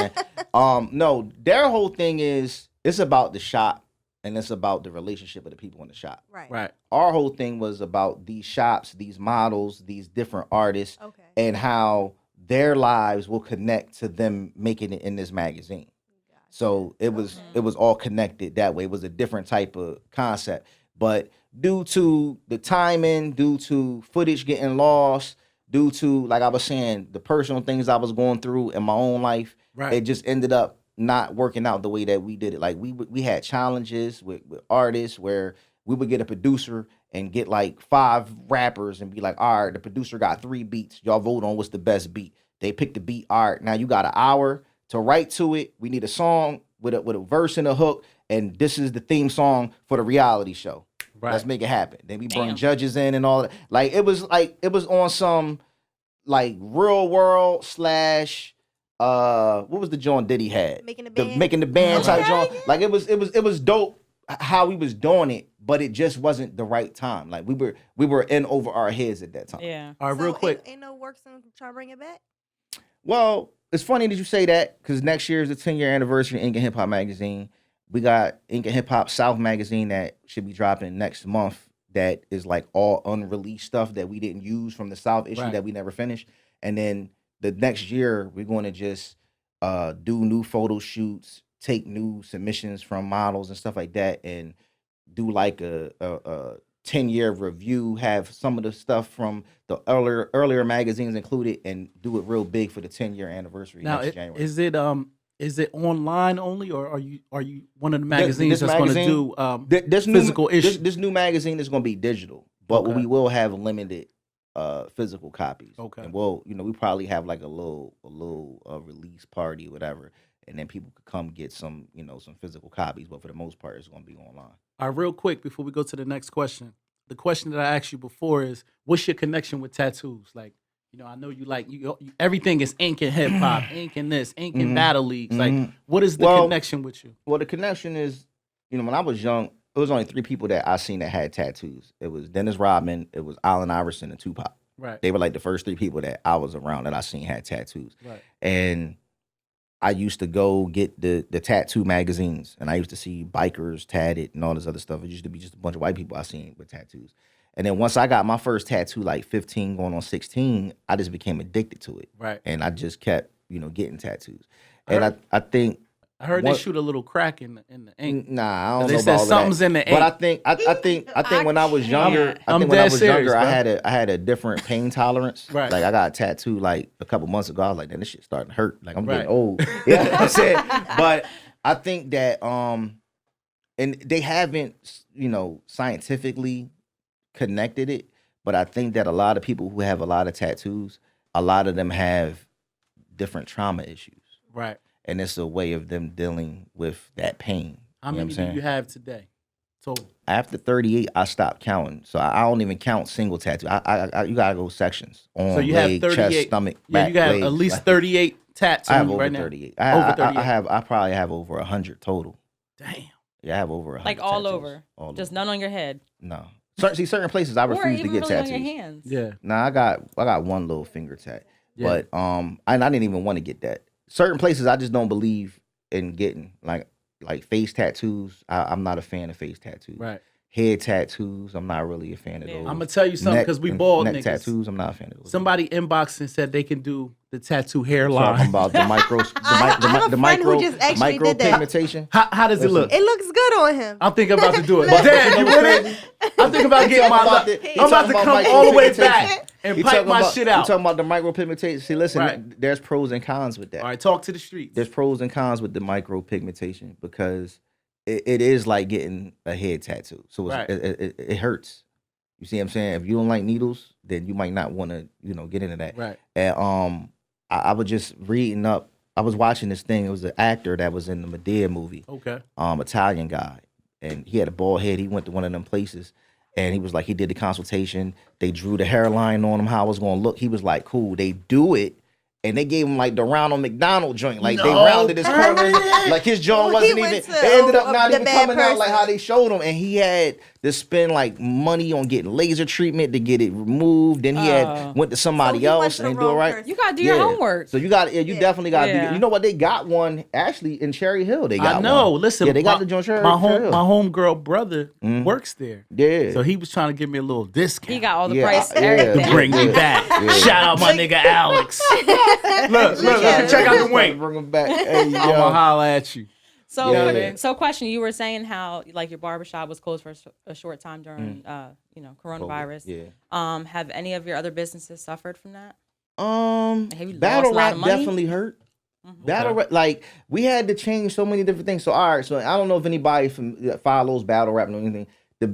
I'm saying? No, their whole thing is it's about the shop and it's about the relationship of the people in the shop. Right. Our whole thing was about these shops, these models, these different artists, Okay. and how their lives will connect to them making it in this magazine. So it was all connected that way. It was a different type of concept. But due to the timing, due to footage getting lost, due to, like I was saying, the personal things I was going through in my own life, it just ended up not working out the way that we did it. Like we had challenges with artists where we would get a producer and get like 5 rappers and be like, all right, the producer got 3 beats. Y'all vote on what's the best beat. They pick the beat. All right, now you got an hour to write to it. We need a song with a verse and a hook, and this is the theme song for the reality show. Right. Let's make it happen. Then we bring judges in and all that. Like it was on some like Real World / what was the joint Diddy had? Making the band type joint. Like it was dope how we was doing it, but it just wasn't the right time. Like we were in over our heads at that time. Yeah. All right, real quick. Ain't no works on trying to bring it back? Well, it's funny that you say that because next year is the 10-year anniversary of Ink and Hip Hop magazine. We got Ink and Hip Hop South magazine that should be dropping next month. That is like all unreleased stuff that we didn't use from the South issue that we never finished. And then the next year we're going to just do new photo shoots, take new submissions from models and stuff like that, and do like a 10-year review. Have some of the stuff from the earlier magazines included, and do it real big for the 10-year anniversary next January. Is it online only, or are you one of the magazines that's going to do physical issues? This new magazine is going to be digital, but we will have limited physical copies. Okay. And we probably have like a little release party, whatever, and then people could come get some physical copies. But for the most part, it's going to be online. All right, real quick before we go to the next question, the question that I asked you before is, what's your connection with tattoos? Like, I know you like you everything is ink and hip hop, ink and this, ink and battle leagues. Like, what is the connection with you? Well, the connection is, when I was young, it was only 3 people that I seen that had tattoos. It was Dennis Rodman, it was Allen Iverson, and Tupac. Right. They were like the first 3 people that I was around that I seen had tattoos. Right. And I used to go get the tattoo magazines, and I used to see bikers tatted and all this other stuff. It used to be just a bunch of white people I seen with tattoos. And then once I got my first tattoo, like 15 going on 16, I just became addicted to it. Right. And I just kept, getting tattoos. And I think I heard they shoot a little crack in the ink. Nah, I don't know they about said all something's that. in the ink. But I think when I was younger, I had a different pain tolerance. Right. Like I got a tattoo like a couple months ago. I was like, man, this shit's starting to hurt. Like I'm getting old. Yeah, you know what I'm saying? But I think that and they haven't, scientifically connected it, but I think that a lot of people who have a lot of tattoos, a lot of them have different trauma issues. Right. And it's a way of them dealing with that pain. How many do you have today? Total. After 38, I stopped counting. So I don't even count single tattoo. You gotta go sections. On, so you leg, have 38, chest, stomach, yeah, back, you got legs, at least 38 tattoos I have over right 38. now. Over 38. I probably have over 100 total. Damn. Yeah, I have over 100 Like all tattoos. over. Just none on your head. No. certain places I Or refuse to even get really on tattoos. your hands. Yeah. Nah, I got one little finger tat, Yeah. but and I didn't even want to get that. Certain places I just don't believe in getting like face tattoos. I'm not a fan of face tattoos. Right. Head tattoos, I'm not really a fan of Yeah. those. I'm gonna tell you something Neck- because we bald neck niggas. tattoos, I'm not a fan of those. Somebody inboxed and said they can do the tattoo Talking hairline. about the micro, I have a friend who just actually micro did that. pigmentation. How does it Listen. look? It looks good on him. I'm thinking about to do it. Look. Dad, you with it? I'm thinking about getting my. about the- he I'm about to talking come about all the way micropigmentation. back and You pipe talking my about, shit You out. talking about the micro pigmentation? See, listen, Right. there's pros and cons with that. All right, talk to the streets. There's pros and cons with the micro pigmentation because it is like getting a head tattoo. So Right. it hurts. You see what I'm saying? If you don't like needles, then you might not want to, get into that. Right. And I was just reading up. I was watching this thing. It was an actor that was in the Medea movie. Okay. Italian guy, and he had a bald head. He went to one of them places, and he was like, he did the consultation. They drew the hairline on him, how it was gonna look. He was like, cool. They do it. And they gave him like the Ronald McDonald joint. Like they No, rounded his corners. Like his jaw Well, he wasn't even. went to, It ended up oh, not the even bad coming out like person. how they showed him. And he had to spend like money on getting laser treatment to get it removed. Then he had went to somebody So he went else to the and do it wrong right. person. You gotta do your homework. So you got you definitely got to Yeah. do. You know what? They got one actually in Cherry Hill. They got I know. one. Listen, Yeah, they got the joint Cherry my Cherry Hill. homegirl brother works there. Yeah. So he was trying to give me a little discount. He got all the Yeah, price, yeah. everything. to bring me back. Shout out my nigga Alex. look, check out the wink. Bring him back. Hey, I'm yo. gonna holla at you. So, Yeah. so question: you were saying how like your barbershop was closed for a short time during, coronavirus. Yeah. Have any of your other businesses suffered from that? Have you Battle lost a lot rap of money? definitely hurt. Mhm. Battle rap, like we had to change so many different things. So all right, so I don't know if anybody follows battle rap or anything.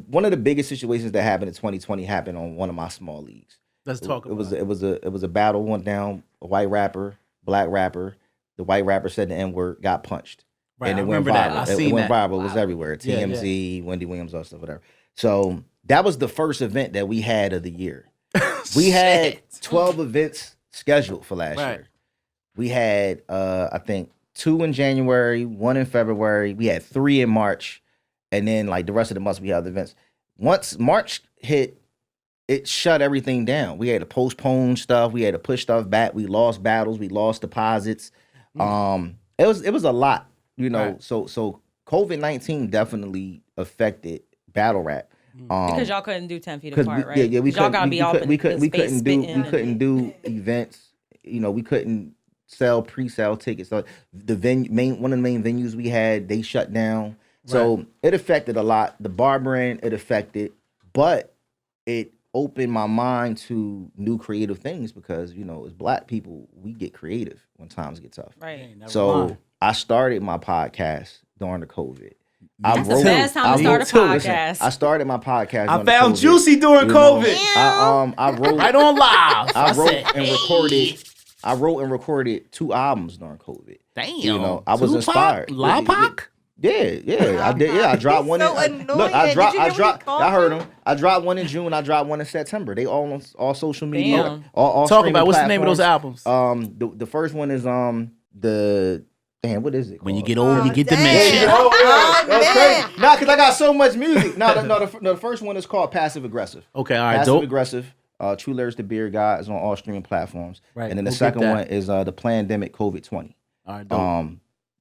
One of the biggest situations that happened in 2020 happened on one of my small leagues. Let's talk about it. It was a battle went down. A white rapper, black rapper. The white rapper said the N-word, got punched. Right, And I it went remember viral. that. I It seen went that. viral. It was everywhere. Yeah, TMZ, Wendy Williams, all stuff, whatever. So that was the first event that we had of the year. We had Shit. 12 events scheduled for last Right. year. We had I think 2 in January, 1 in February. We had 3 in March, and then like the rest of the months we had the events. Once March hit, it shut everything down. We had to postpone stuff. We had to push stuff back. We lost battles. We lost deposits. It was a lot, Right. So COVID-19 definitely affected battle rap. Because y'all couldn't do 10 feet 'Cause apart, we, right? yeah, we 'Cause y'all couldn't, gotta we, be we, all could, in we, could, the we space couldn't do spitting we couldn't do events. We couldn't sell pre-sale tickets. So the one of the main venues we had, they shut down. So it affected a lot. The barbering, it affected, but it opened my mind to new creative things because as Black people, we get creative when times get tough. Right. Never So mind. I started my podcast during the COVID. That's the best time to start a podcast. I started my podcast. I during the found COVID. Juicy during You know, COVID. I wrote Right on live. I wrote said, and recorded. I wrote and recorded 2 albums during COVID. Damn. I was Tupac? inspired. Lopac? Yeah, I did. Yeah, I dropped one. so in, annoying. look, I Did dropped. you hear I what he dropped. called I heard you? him. I dropped one in June. I dropped one in September. They all on all social media. Damn. All Talk streaming about what's the name of those platforms. albums? The first one is the damn. What is it? When you called? get old, you get dang. dementia. Oh, That's man. crazy. Nah, because I got so much music. The first one is called Passive Aggressive. Okay, all right, Passive dope. Aggressive. True Lyrics, the Beer Guy is on all streaming platforms. Right, And then the go get second that. one is the Plandemic COVID-20. All right, dope.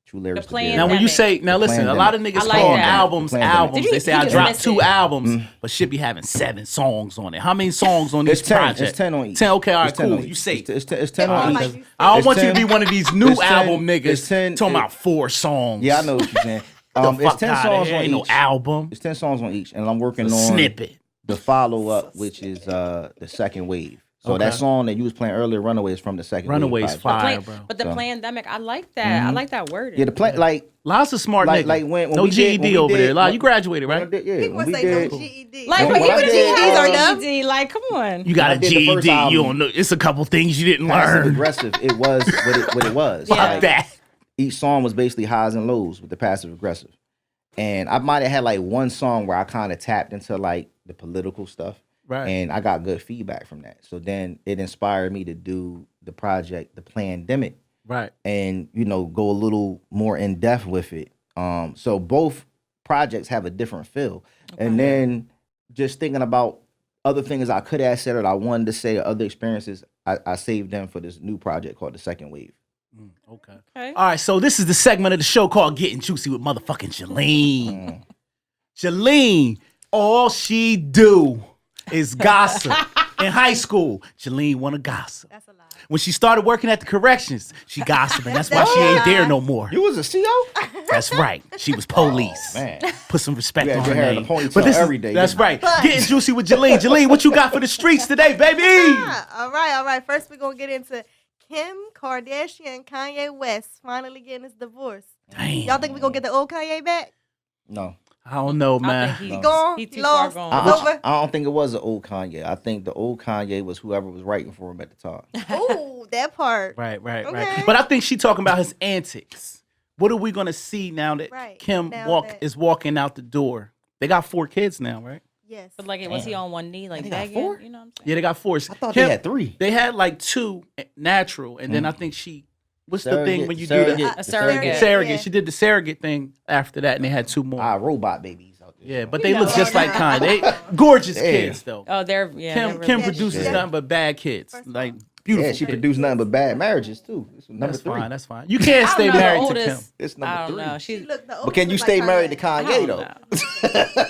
True Lyrics, The the Beer Now, Guy. when you say, now listen, a lot of I niggas like call that. albums Did albums. you- They say you I just dropped missed 2 it. albums, but should be having 7 songs on it. How many songs on It's each 10. project? It's 10 on each. 10. Okay, all right, It's 10 cool. on each. You say It's 10 on Like each. you I don't It's want you 10 to be one of these new it's 10 album niggas it's 10 talking it- about 4 songs. Yeah, I know what you're saying. The It's fuck 10 outta songs here. on Ain't no each. album. It's 10 songs on each, and I'm working A on snippet. the follow up, which is the second wave. So Okay. that song that you was playing earlier, "Runaway," is from the second Runaway's wave. project. fire, bro. But the So. pandemic, I like that. I like that wording. Yeah, the play like Lots of smart Like- niggas. like when no we did- GED when we over did- there. Like, when- you graduated, when I right? did- yeah, People when we say did. no GED. Like, when when I you did, GEDs are um, GED, like, come on. You got I a did the first GED. You album. don't know. It's a couple things you didn't Passive learn. aggressive. It was what it was. Yeah. Fuck Like, that. each song was basically highs and lows with the passive aggressive. And I might have had like one song where I kind of tapped into like the political stuff. Right. And I got good feedback from that. So then it inspired me to do the project, The Plandemic, Right. and go a little more in depth with it. So both projects have a different feel. And then just thinking about other things I could have said or I wanted to say, or other experiences, I saved them for this new project called The Second Wave. Okay. Okay. All right, so this is the segment of the show called Getting Juicy with motherfucking Jalene. Jalene, all she do is gossip. In high school, Jalene wanna gossip. That's a lie. When she started working at the corrections, she gossiping. That's why she ain't there no more. You was a CO? That's right. She was police. Man. Put some respect You had on your her hair in a name. ponytail every day, That's didn't you? right. But- Getting Juicy with Jalene. Jalene, what you got for the streets today, baby? All right. First, we're going to get into Kim Kardashian and Kanye West finally getting his divorce. Damn. Y'all think we're going to get the old Kanye back? No. I don't know, I man. think He gone? He's He too far lost? gone. It's over? I don't think it was an old Kanye. I think the old Kanye was whoever was writing for him at the time. Ooh, that part. Right. Okay. But I think she talking about his antics. What are we gonna see now that Right, Kim now is walking out the door? They got 4 kids now, right? Yes. But like, was he on one knee, like They got begging? 4? You know what I'm saying? Yeah, they got 4. I thought they had 3. They had like 2 natural, and then I think what's the thing Surrogate- when you surrogate- do A surrogate. the surrogate? Yeah. She did the surrogate thing after that, and they had 2 more. Robot babies out there. Yeah, but You they look know. just like Kanye. They gorgeous Yeah. kids though. Oh, they're yeah. Kim they're Kim really- produces Yeah. nothing but bad kids, First of like all. beautiful. Yeah, she kids. produced nothing but bad marriages too. This was number That's 3. fine. That's fine. You can't I stay don't know, the married to Kim. oldest- It's I number don't 3. know. She She's looked the But can you oldest stay like married to I Kanye don't though?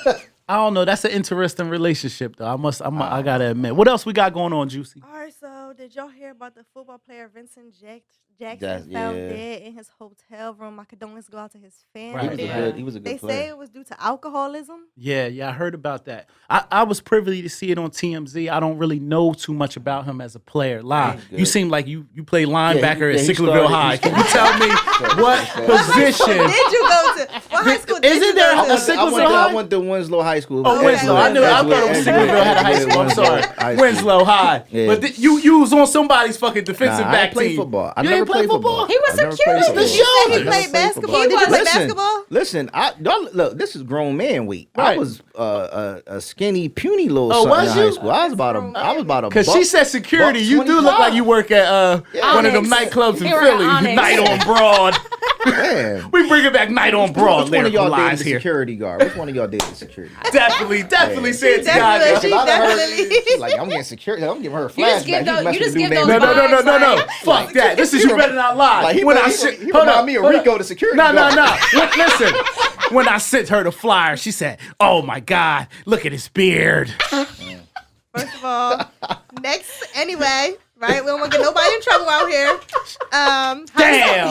know. I don't know. That's an interesting relationship, though. I gotta admit. What else we got going on, Juicy? All right, so did y'all hear about the football player Vincent Jackson Yes, found yeah. dead in his hotel room? My condolences go out to his family. Right, He was a They good say player. it was due to alcoholism. Yeah, I heard about that. I was privy to see it on TMZ. I don't really know too much about him as a player. Lie. Good. You seem like you play linebacker he at Sicklerville started- High. he Can you tell me what position? Did you go to? What high school did Isn't you there go a to? Sicklerville High? I went to Winslow High School. Oh, Winslow. I knew. I thought it was Sicklerville had a high school. I'm sorry. Winslow High. Yeah. But you was on somebody's fucking defensive Nah, I back ain't play team. football. I You never ain't play played football. He was I never security. played football. It's the You said show. he I never played basketball. He Did you play was- basketball? Listen, look. This is grown man weight. Right. I was a skinny, puny little Oh, something was in high you? school. I was about a. Cause she said security. buck You do look 25. like you work at one of them Onyx. nightclubs in He work at Philly. Onyx. Night on Broad. Man. We bring it back. Night on Broad. Which one of y'all Lyrical dated lines the here. security guard? Which one of y'all dated the security guard? Definitely said Definitely. Tiago. She I done heard- definitely- she's like, I'm getting security. I'm giving her a You just flashback. give those- He messing you just with give dude those named- No. vibes, Fuck that. This is You Better Not Lie. Like he hold remind me of Rico, up. the security No. guard. Listen. When I sent her the flyer, she said, "Oh my God, look at his beard." First of all, anyway, right? We don't want to get nobody in trouble out here. Damn.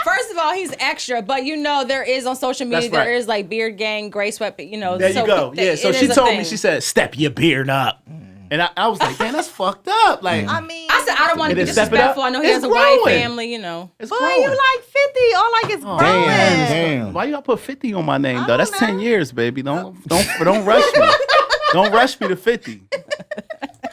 First of all, he's extra, but there is on social media, That's right. there is like beard gang, gray sweat, There you go. Yeah. So it she is a told me, thing. she said, "Step your beard up," and I was like, "Damn, that's fucked up." Like, I mean, I said, I don't want to be It is step it up. disrespectful. I know he It's has a white growing. family, it's boy, growing. you like 50. All like it's growing. Damn. Why you gotta put 50 on my name I though? That's don't know. 10 years, baby. Don't rush me. Don't rush me to 50.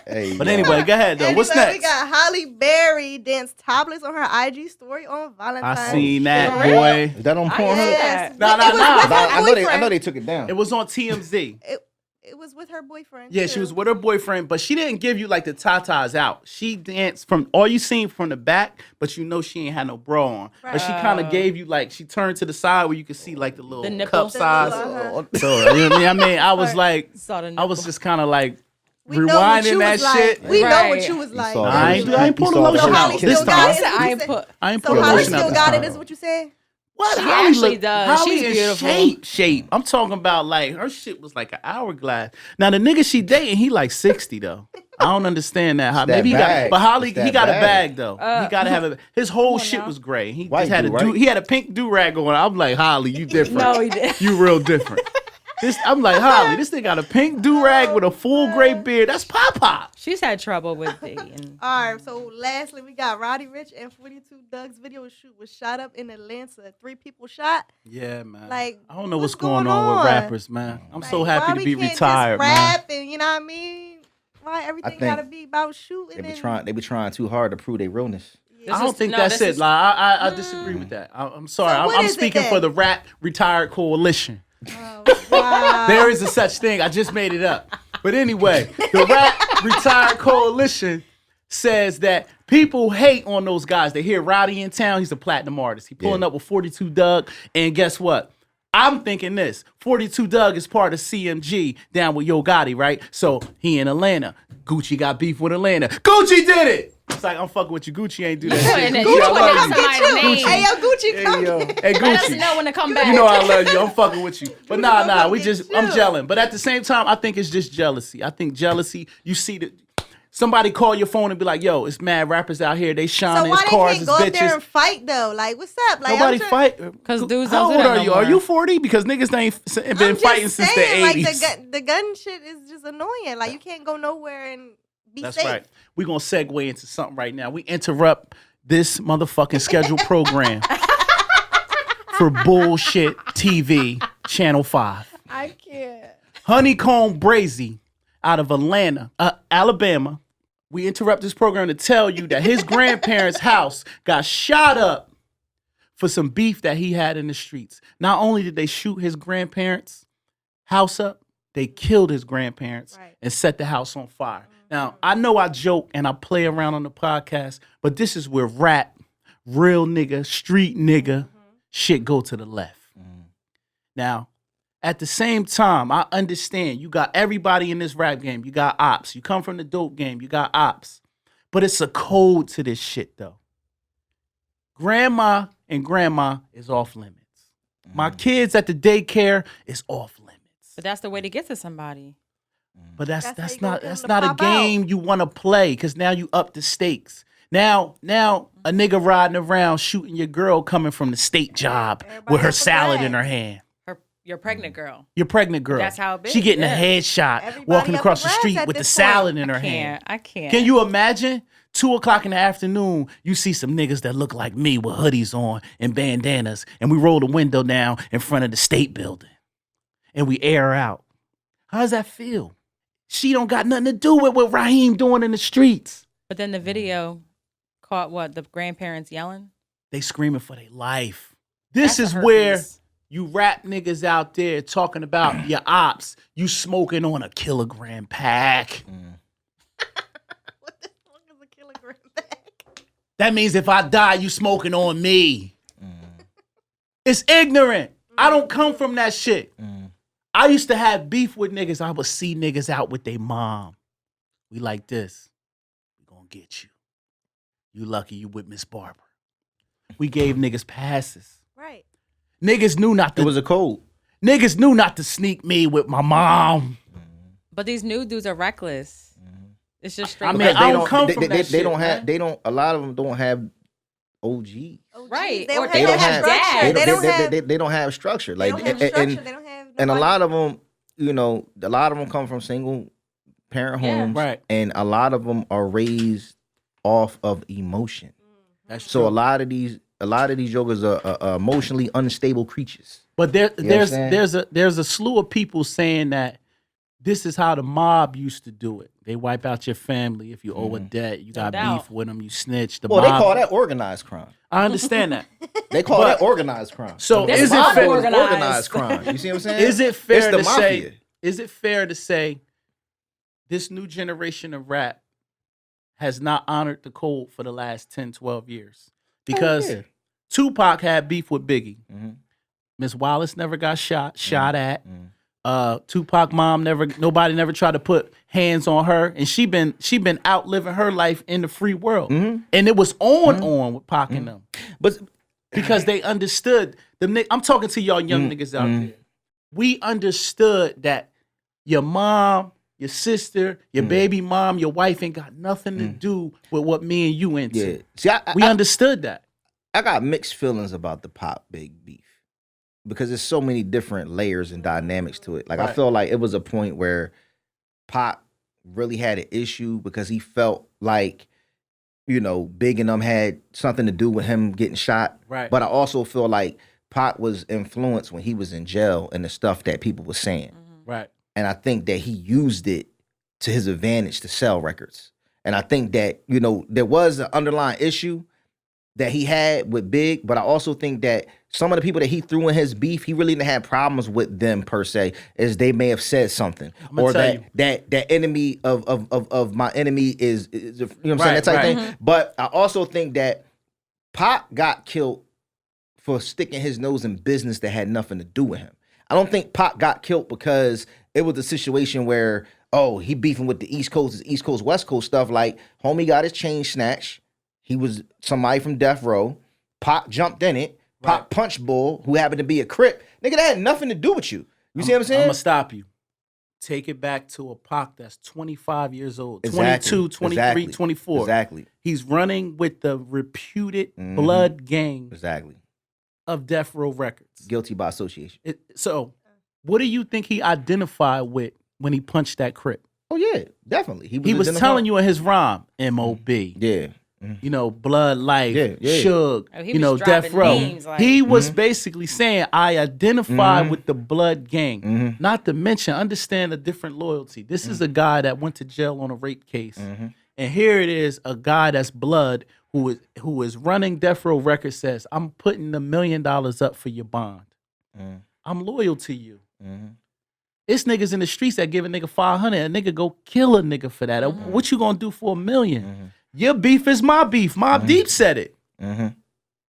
Hey, But anyway, go ahead though. What's Anyway, next? We got Halle Berry danced topless on her IG story on Valentine's. I seen that, For real? boy. is that on I Pornhub? didn't see Yes. that. Nah, It was nah. with her I boyfriend. know they took it down. It was on TMZ. It was with her boyfriend. Yeah, she too. was with her boyfriend, but she didn't give you like the tatas out. She danced from all you seen from the back, but you know she ain't had no bra on. But she kind of gave you like she turned to the side where you could see like the little The nipple. cup size. The So you know what I mean? I was like, Saw the I was nipple. just kind of like We know what rewinding you that was like. shit. We know what Right. you was like. saw I ain't You pulled saw the lotion the out Holly this still got time. it. I ain't put. I ain't So put the Holly lotion out still this got it. time. Is what you said? What? She Holly actually look- does. Holly She's is beautiful. shape. I'm talking about like her shit was like an hourglass. Now the nigga she dating, he like 60 though. I don't understand that. that Maybe he got, bag. but Holly It's he that got a bag. bag though. He got to have a. His whole shit now. was gray. He White just had dude, a right? he had a pink do rag on. I'm like Holly, you different. No, he didn't. You real different. I'm like Holly. This thing got a pink do rag with a full gray beard. That's Papa. She's had trouble with dating. All right. So lastly, we got Roddy Ricch and 42 Doug's video shoot was shot up in Atlanta. 3 people shot. Yeah, man. Like, I don't know what's what's going going on with on? rappers, man. I'm so Like, happy why to we be can't retired, just man. rap and you know what I mean? Why everything think gotta be about shooting? They be and- trying too hard to prove their realness. I don't think that's it. Like, I disagree with that. I'm sorry. So what I'm is it speaking then? for the Rap Retired Coalition. Oh, wow. There is a such thing. I just made it up. But anyway, the Rap Retired Coalition says that people hate on those guys. They hear Rowdy in town. He's a platinum artist. He pulling Yeah. up with 42 Doug. And guess what? I'm thinking this. 42 Doug is part of CMG down with Yo Gotti, right? So he in Atlanta. Gucci got beef with Atlanta. Gucci did it! It's like, I'm fucking with you. Gucci ain't do that shit. putting it- Gucci, you I putting love out you. somebody's name. Hey, yo, Gucci, come. Hey, yo. Hey, Let us Gucci. know when to come back. You know I love you. I'm fucking with you. But nah, gonna we get just, you. I'm gelling. But at the same time, I think it's just jealousy. I think jealousy, you see that somebody call your phone and be like, yo, it's mad rappers out here. They So shining why as they cars can't as go up there bitches. and fight though? Like, what's up? Like, Nobody I'm just- fight. 'Cause dudes How don't do old that are no you? Are more. you 40? Because niggas ain't I'm been just fighting since the saying, 80s. Like the gun shit is just annoying. Like you can't go nowhere and be That's safe. right. We're going to segue into something right now. We interrupt this motherfucking scheduled program for Bullshit TV, Channel 5. I can't. Honeycomb Brazy out of Atlanta, Alabama. We interrupt this program to tell you that his grandparents' house got shot up for some beef that he had in the streets. Not only did they shoot his grandparents' house up, they killed his grandparents Right. and set the house on fire. Now, I know I joke and I play around on the podcast, but this is where rap, real nigga, street nigga, shit go to the left. Now, at the same time, I understand you got everybody in this rap game. You got ops. You come from the dope game. You got ops. But it's a code to this shit, though. Grandma and grandma is off limits. My kids at the daycare is off limits. But that's the way to get to somebody. But That's how that's you gonna not get 'em that's to not a pop out. game you want to play because now you up the stakes. Now a nigga riding around shooting your girl coming from the state job Everybody with her up for salad in grabs. her hand. Your pregnant girl. Your pregnant girl. That's how it She be, getting yeah. a headshot Everybody walking up across for the grabs street at with the this salad point. in her hand. I can't. Can you imagine? 2:00 in the afternoon, you see some niggas that look like me with hoodies on and bandanas, and we roll the window down in front of the state building, and we air her out. How does that feel? She don't got nothing to do with what Raheem doing in the streets. But then the video caught what? The grandparents yelling? They screaming for their life. This That's is a where herpes. you rap niggas out there talking about your ops. You smoking on a kilogram pack. What the fuck is a kilogram bag? That means if I die, you smoking on me. It's ignorant. I don't come from that shit. I used to have beef with niggas. I would see niggas out with their mom. We like this. We gonna get you. You lucky you with Miss Barbara. We gave niggas passes. Right. Niggas knew not It to. was a code. Niggas knew not to sneak me with my mom. But these new dudes are reckless. It's just straight. I mean, Because I don't come they, from they, that they shit, don't man. have. They don't. A lot of them don't have OG. Oh, Right. geez. They Or don't they have don't have structure. dads. They don't have. They don't have structure. They Like don't have and- structure. and They don't have. and a nobody- lot of them, you know, a lot of them come from single parent Yeah. homes, Right. and a lot of them are raised off of emotion. That's So true. a lot of these jokers are emotionally unstable creatures. But know what I'm saying? there's a slew of people saying that this is how the mob used to do it. They wipe out your family if you owe a debt. You got doubt. beef with them. You snitch. The Well, they mob. call that organized crime. I understand that. They call But- that organized crime. So That's is it mob fair? organized. crime? You see what I'm saying? Is it fair It's the to mafia. say? Is it fair to say this new generation of rap has not honored the code for the last 10, 12 years? Because yeah. Tupac had beef with Biggie. Mhm. Miss Wallace never got shot at. Mhm. Tupac mom nobody never tried to put hands on her, and she been out living her life in the free world. Mhm. And it was on with Pac and them But because they understood I'm talking to y'all young niggas out there. We understood that your mom, your sister, your baby mom, your wife ain't got nothing to do with what me and you into. yeah, see, We understood that. I got mixed feelings about the Pop Big beef because there's so many different layers and dynamics to it. Like I Right. feel like it was a point where Pop really had an issue because he felt like, you know, Big and them had something to do with him getting shot. Right. But I also feel like Pop was influenced when he was in jail and the stuff that people were saying. Right. And I think that he used it to his advantage to sell records. And I think that, you know, there was an underlying issue that he had with Big, but I also think that some of the people that he threw in his beef, he really didn't have problems with them per se, as they may have said something. I'ma Or tell that, you. that enemy of my enemy is you know what I'm saying, Right, that type right. thing. But I also think that Pop got killed for sticking his nose in business that had nothing to do with him. I don't think Pac got killed because it was a situation where, oh, he beefing with the East Coast, East Coast, West Coast stuff. Like, homie got his chain snatched. He was somebody from death row. Pac jumped in it. Pac Right. punched Bull, who happened to be a Crip. Nigga, that had nothing to do with you. You see what I'm saying? I'm going to stop you. Take it back to a Pac that's 25 years old, Exactly. 22, 23, Exactly. 24. Exactly. He's running with the reputed blood gang Exactly. of Death Row Records. Guilty by association. So, what do you think he identified with when he punched that Crip? Oh, yeah, definitely. He was telling you in his rhyme, M.O.B. Yeah. You know, Blood Life, Yeah, yeah. Suge, Oh, he you was know, dropping Death Row. names, like- He was basically saying, I identify with the blood gang. Mhm. Not to mention, understand a different loyalty. This is a guy that went to jail on a rape case. And here it is, a guy that's blood who is running Death Row Records says, I'm putting $1 million up for your bond. I'm loyal to you. It's niggas in the streets that give a nigga 500. A nigga go kill a nigga for that. What you gonna do for $1 million? Your beef is my beef. Mobb Deep said it.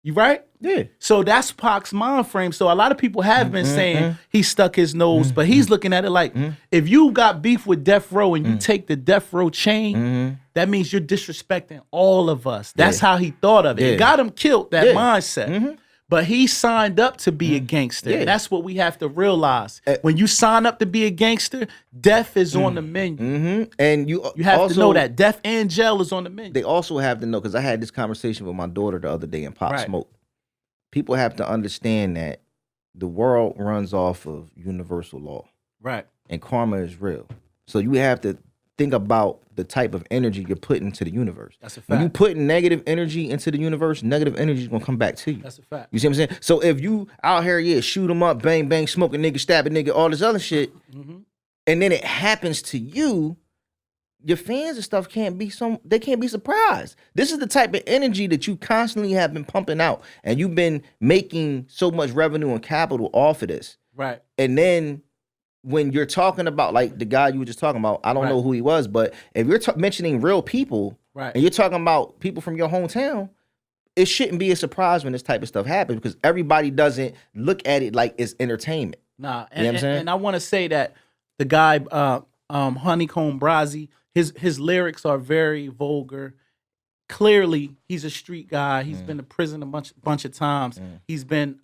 You right? Yeah. So that's Pac's mind frame. So a lot of people have been saying he stuck his nose, but he's looking at it like, if you got beef with Death Row and you take the Death Row chain, that means you're disrespecting all of us. That's how he thought of it. Yeah. It got him killed, that Yeah. mindset. But he signed up to be a gangster. Yeah. And that's what we have to realize. When you sign up to be a gangster, death is on the menu. And you You have also, to know that death and jail is on the menu. They also have to know, because I had this conversation with my daughter the other day in Pop Right. Smoke. People have to understand that the world runs off of universal law, Right. and karma is real. So you have to think about the type of energy you're putting into the universe. That's a When you fact. put negative energy into the universe, negative energy is gonna come back to you. That's a fact. You see what I'm saying? So if you out here, shoot them up, bang, bang, smoke a nigga, stab a nigga, all this other shit, and then it happens to you, your fans and stuff can't be surprised. This is the type of energy that you constantly have been pumping out, and you've been making so much revenue and capital off of this. Right. And then when you're talking about, like the guy you were just talking about, I don't Right. know who he was, but if you're mentioning real people, Right. and you're talking about people from your hometown, it shouldn't be a surprise when this type of stuff happens, because everybody doesn't look at it like it's entertainment. Nah, You know what and, I'm saying? and I want to say that the guy, Honeycomb Brazy, his lyrics are very vulgar. Clearly, he's a street guy. He's been to prison a bunch of times. He's been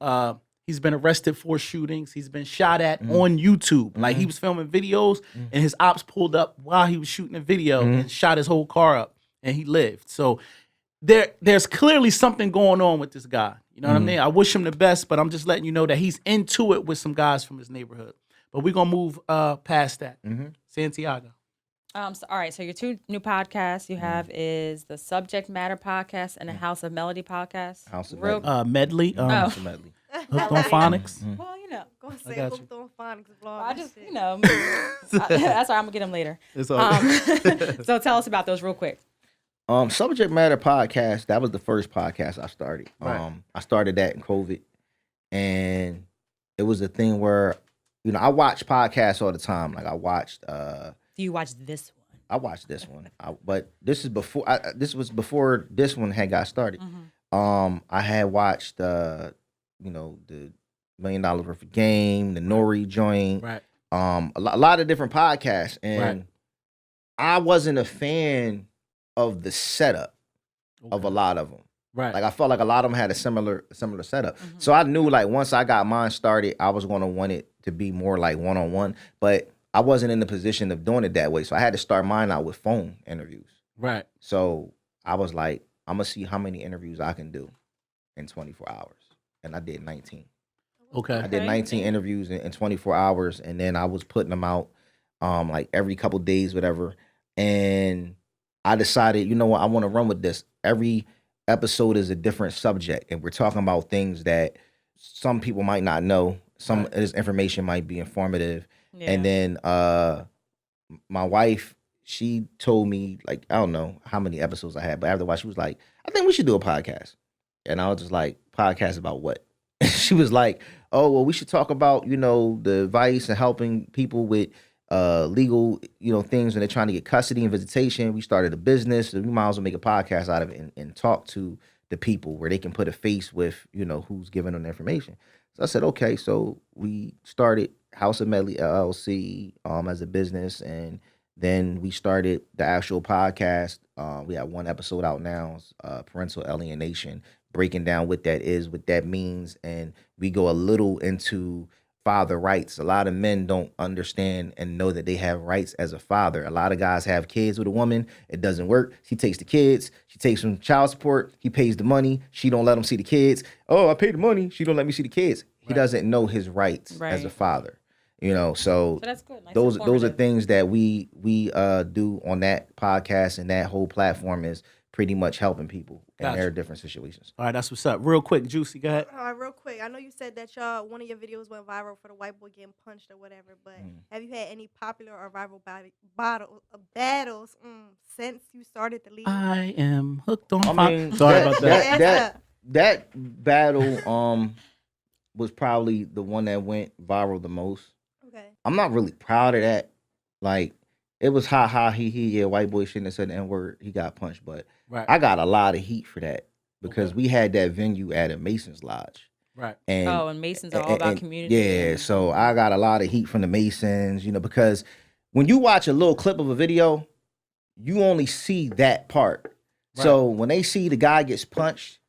arrested for shootings. He's been shot at on YouTube. Like, he was filming videos, and his ops pulled up while he was shooting a video and shot his whole car up, and he lived. So there's clearly something going on with this guy. You know what I mean? I wish him the best, but I'm just letting you know that he's into it with some guys from his neighborhood. But we're gonna move past that. Santiago. So, all right. So your two new podcasts you have is the Subject Matter podcast and the House of Melody podcast. House of Real- Melody. Medley. Oh. Ultimately. Hooked on Phonics. Well, you know, Gonna I say got hooked on phonics blog. I and just shit. you know, that's why I'm gonna get them later. It's all So tell us about those real quick. Subject Matter podcast, that was the first podcast I started. Right. I started that in COVID, and it was a thing where, I watch podcasts all the time. Like I watched Do you watch this one? I watched this one, but this is before. This was before this one had got started. I had watched, the $1 Million Worth of Game, the Nori joint, right. a lot of different podcasts, and Right. I wasn't a fan of the setup of a lot of them. Right. Like I felt like a lot of them had a similar setup. So I knew, like, once I got mine started, I was going to want it to be more like one-on-one, but I wasn't in the position of doing it that way. So I had to start mine out with phone interviews. Right. So I was like, I'm going to see how many interviews I can do in 24 hours. And I did 19. Okay. I did Okay. 19 interviews in 24 hours, and then I was putting them out like every couple days, whatever. And I decided, you know what, I want to run with this. Every episode is a different subject, and we're talking about things that some people might not know. Some of this information might be informative. Yeah. And then my wife, she told me, like, I don't know how many episodes I had, but after a while, she was like, I think we should do a podcast. And I was just like, podcast about what? She was like, oh, well, we should talk about, the advice and helping people with legal, things when they're trying to get custody and visitation. We started a business, so we might as well make a podcast out of it and talk to the people where they can put a face with, who's giving them the information. So I said, okay. So we started House of Medley LLC as a business, and then we started the actual podcast. We have one episode out now, Parental Alienation, breaking down what that is, what that means, and we go a little into father rights. A lot of men don't understand and know that they have rights as a father. A lot of guys have kids with a woman. It doesn't work. She takes the kids. She takes some child support. He pays the money. She don't let him see the kids. Oh, I paid the money. She don't let me see the kids. He doesn't know his rights as a father. So that's good. Nice, those are things that we do on that podcast, and that whole platform is pretty much helping people in their different situations. All right, that's what's up. Real quick, Juicy, go ahead. All right, real quick. I know you said that one of your videos went viral for the white boy getting punched or whatever, but have you had any popular or viral battles since you started the league? I am hooked on. Sorry about that. That battle was probably the one that went viral the most. Okay. I'm not really proud of that. Like, it was ha ha he yeah, white boy shouldn't have said the N-word, he got punched, but I got a lot of heat for that because we had that venue at a Mason's Lodge. Right. And Masons are all about community. Yeah, so I got a lot of heat from the Masons, because when you watch a little clip of a video, you only see that part. Right. So when they see the guy gets punched,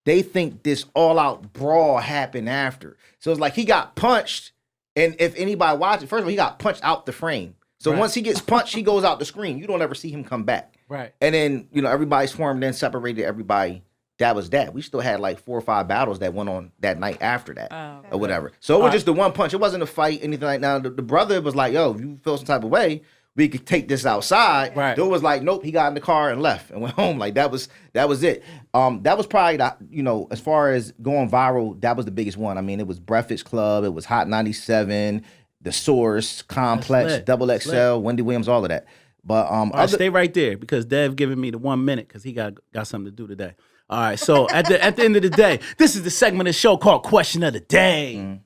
they think this all-out brawl happened after. So it's like he got punched, and if anybody watches, first of all, he got punched out the frame. So once he gets punched, he goes out the screen. You don't ever see him come back. Right. And then, everybody swarmed in, separated everybody. That was that. We still had like 4 or 5 battles that went on that night after that or whatever. So it was just the one punch. It wasn't a fight, anything like that. The brother was like, yo, if you feel some type of way, we could take this outside. Right. Dude was like, nope, he got in the car and left and went home. Like that was it. That was probably the, as far as going viral, that was the biggest one. I mean, it was Breakfast Club, it was Hot 97, The Source, Complex, Double XL, Wendy Williams, all of that. But stay right there because Dev giving me the 1 minute because he got something to do today. All right, so at the end of the day, this is the segment of the show called Question of the Day.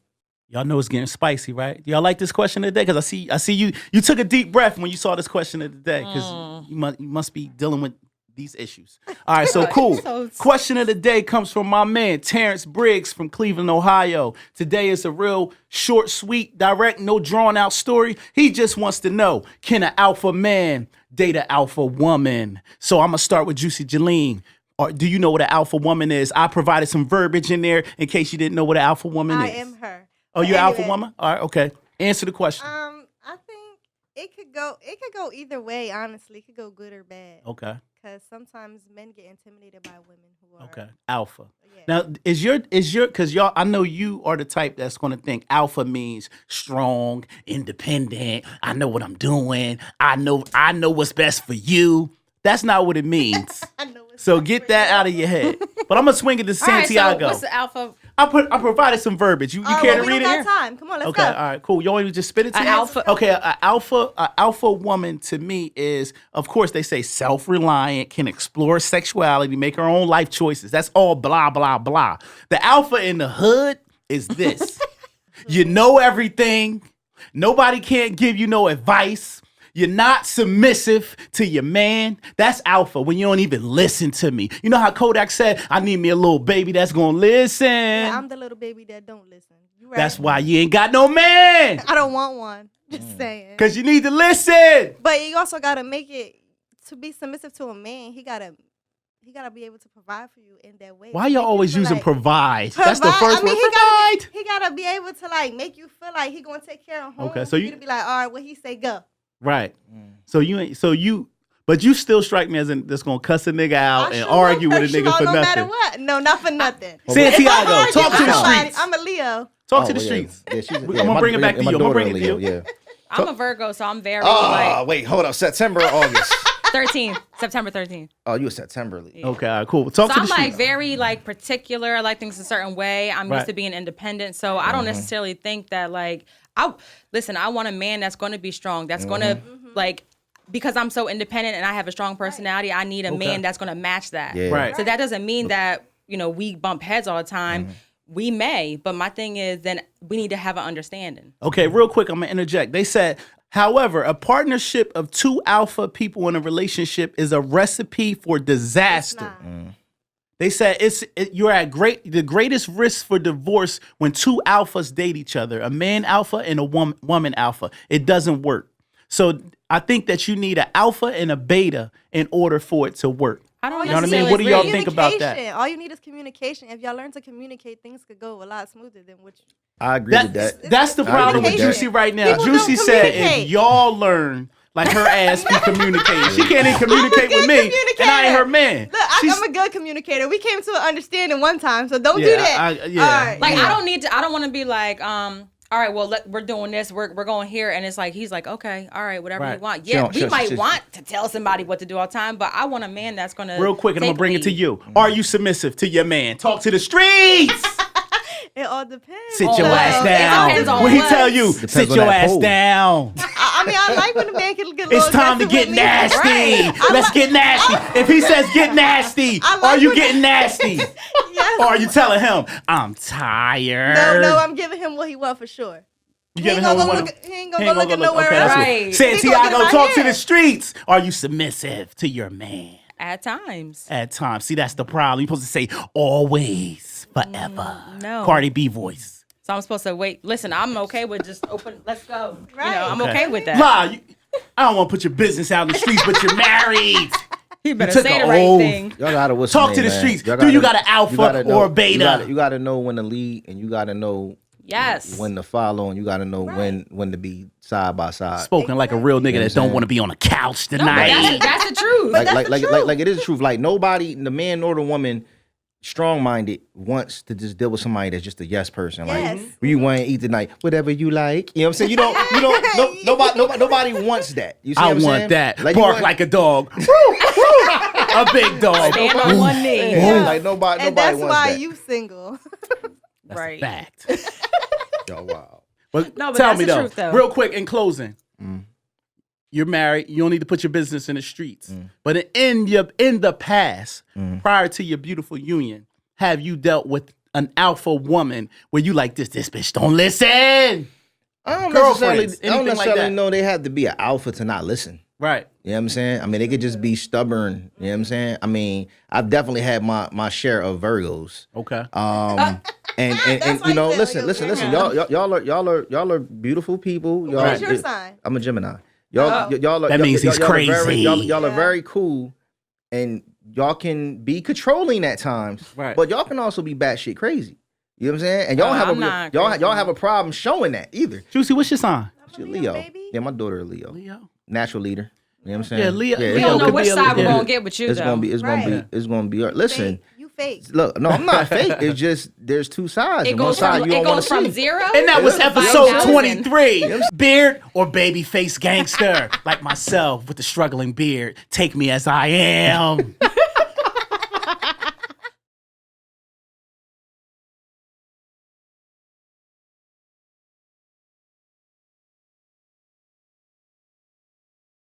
Y'all know it's getting spicy, right? Y'all like this question of the day? Because I see you took a deep breath when you saw this question of the day because you must be dealing with these issues. All right, so cool. Question of the day comes from my man, Terrence Briggs from Cleveland, Ohio. Today is a real short, sweet, direct, no drawn out story. He just wants to know, can an alpha man date an alpha woman? So I'm going to start with Juicy Jalene. Or do you know what an alpha woman is? I provided some verbiage in there in case you didn't know what an alpha woman is. I am her. Oh, you're an alpha woman? All right, okay. Answer the question. I think it could go either way, honestly. It could go good or bad. Okay. Because sometimes men get intimidated by women who are alpha. Yeah. Now, is your because y'all, I know you are the type that's going to think alpha means strong, independent. I know what I'm doing. I know what's best for you. That's not what it means. I know it's so get that out of your head. But I'm gonna swing it to Santiago. All right, so what's the alpha? I provided some verbiage. You care to read it? We don't got time. Come on, let's go. Okay, all right, cool. You want me to just spit it to you? Alpha. Okay, an alpha woman to me is, of course, they say self-reliant, can explore sexuality, make her own life choices. That's all blah, blah, blah. The alpha in the hood is this. You know everything. Nobody can't give you no advice. You're not submissive to your man. That's alpha when you don't even listen to me. You know how Kodak said, I need me a little baby that's going to listen. Yeah, I'm the little baby that don't listen. You right. That's why you ain't got no man. I don't want one. Just saying. Because you need to listen. But you also got to make it, to be submissive to a man, he got to be able to provide for you in that way. Why y'all always using like, provide? That's the first word. Provide. He got to be able to like make you feel like he going to take care of home. Okay, so you to be like, all right, what he say, go. Right. But you still strike me as that's gonna cuss a nigga out and argue with a nigga for nothing. No matter what. No, not for nothing. Santiago, talk to the streets. I'm a Leo. Talk to the streets. I'm gonna bring it back to you. I'm gonna bring it to you. Yeah. I'm a Virgo, so I'm very wait, hold up. September or August? 13th, September 13th. Oh, you a September. Yeah. Okay, all right, cool. Talk to the streets. I'm like very like particular. I like things a certain way. I'm used to being independent, so I don't necessarily think that like I want a man that's going to be strong. That's going to like, because I'm so independent and I have a strong personality. I need a man that's going to match that. Yeah. Right. So that doesn't mean that we bump heads all the time. We may, but my thing is then we need to have an understanding. Okay, real quick, I'm gonna interject. They said, however, a partnership of 2 alpha people in a relationship is a recipe for disaster. They said you're at the greatest risk for divorce when two alphas date each other, a man alpha and a woman alpha. It doesn't work. So I think that you need an alpha and a beta in order for it to work. I don't You know what I necessarily mean? What do y'all agree. think about that? Communication. All you need is communication. If y'all learn to communicate, things could go a lot smoother than what you. I agree with that. That's the problem with Communication. Juicy right now. People Juicy don't said communicate. if y'all learn, like her ass be communicating. She can't even communicate with me, and I ain't her man. Look, I'm a good communicator. We came to an understanding one time, so don't do that. Yeah. All right. Like, I don't want to be like, all right, well, we're doing this. We're going here. And it's like, he's like, okay, all right, whatever you want. Yeah, we might want to tell somebody what to do all the time, but I want a man that's going to. Real quick, and I'm going to bring it to you. Are you submissive to your man? Talk to the streets. It all depends. Sit your ass down. When he tell you, sit your ass down. I mean, I like when the man can get a little It's time to aggressive get with me. nasty. Right. Let's get nasty. If he says get nasty, I like are you when- getting nasty? Yes. Or are you telling him, I'm tired? No, I'm giving him what he wants for sure. You He ain't giving him gonna go one? look. He ain't gonna go looking nowhere Okay, else. that's Right. what. He gonna get Santiago, my talk to hair. the streets. Are you submissive to your man? At times. At times. See, that's the problem. You're supposed to say always, forever. No. Cardi B voice. So I'm supposed to wait. Listen, I'm okay with just open. Let's go. Right. You know, I'm Okay. okay with that. Lie. I don't want to put your business out in the streets, but you're married. You better took say an the right oath. thing. Y'all gotta what's Talk the to name, the man? streets. Y'all Do you got an you alpha gotta know- or a beta? You gotta know when to lead, and you gotta know Yes. when to follow, and you gotta know when to be side by side. Spoken like a real nigga You know that what I'm don't saying? want to be on a couch No, but tonight. that's the truth. Like it is the truth. Like nobody, the man nor the woman, strong-minded wants to just deal with somebody that's just a yes person. Yes. Like you want to eat tonight, whatever you like. You know what I'm saying? You don't. Nobody wants that. You see I what I'm want saying? that. Like, you Bark want- like a dog. A big dog. Stand on one knee. Yeah, like nobody. And nobody that's wants why that. you single. That's Right. a fact. Yo, wow. But, No, but tell that's me the though, truth, though. real quick in closing. You're married. You don't need to put your business in the streets. But in the past, prior to your beautiful union, have you dealt with an alpha woman where you like this bitch don't listen? I don't Girlfriends, anything like necessarily that? know they have to be an alpha to not listen. Right. You know what I'm saying? I mean, they could just be stubborn. You know what I'm saying? I mean, I've definitely had my share of Virgos. Okay. And That's you know, why you feel listen. like Y'all are beautiful people. Y'all, What is your sign? I'm a Gemini. Y'all are. That means he's y'all are very- crazy. y'all are Yeah. very cool, and y'all can be controlling at times. Right. But y'all can also be batshit crazy. You know what I'm saying? And y'all I'm not crazy. y'all have a problem showing that either. Juicy, what's your sign? She a Leo, Leo. baby. Yeah, my daughter a Leo. Leo. Natural leader. You know what I'm saying? Yeah, Leo- it's We Leo don't know could which be a side we're leader. going to get with you, It's though. gonna be. It's gonna be. Listen. Fake. You fake. Look, no, I'm not fake. It's just there's two sides. It And one goes side from, you it don't want goes to from see. 0 And that was to episode 5,000. 23. Beard or babyface gangster? Like myself with the struggling beard. Take me as I am.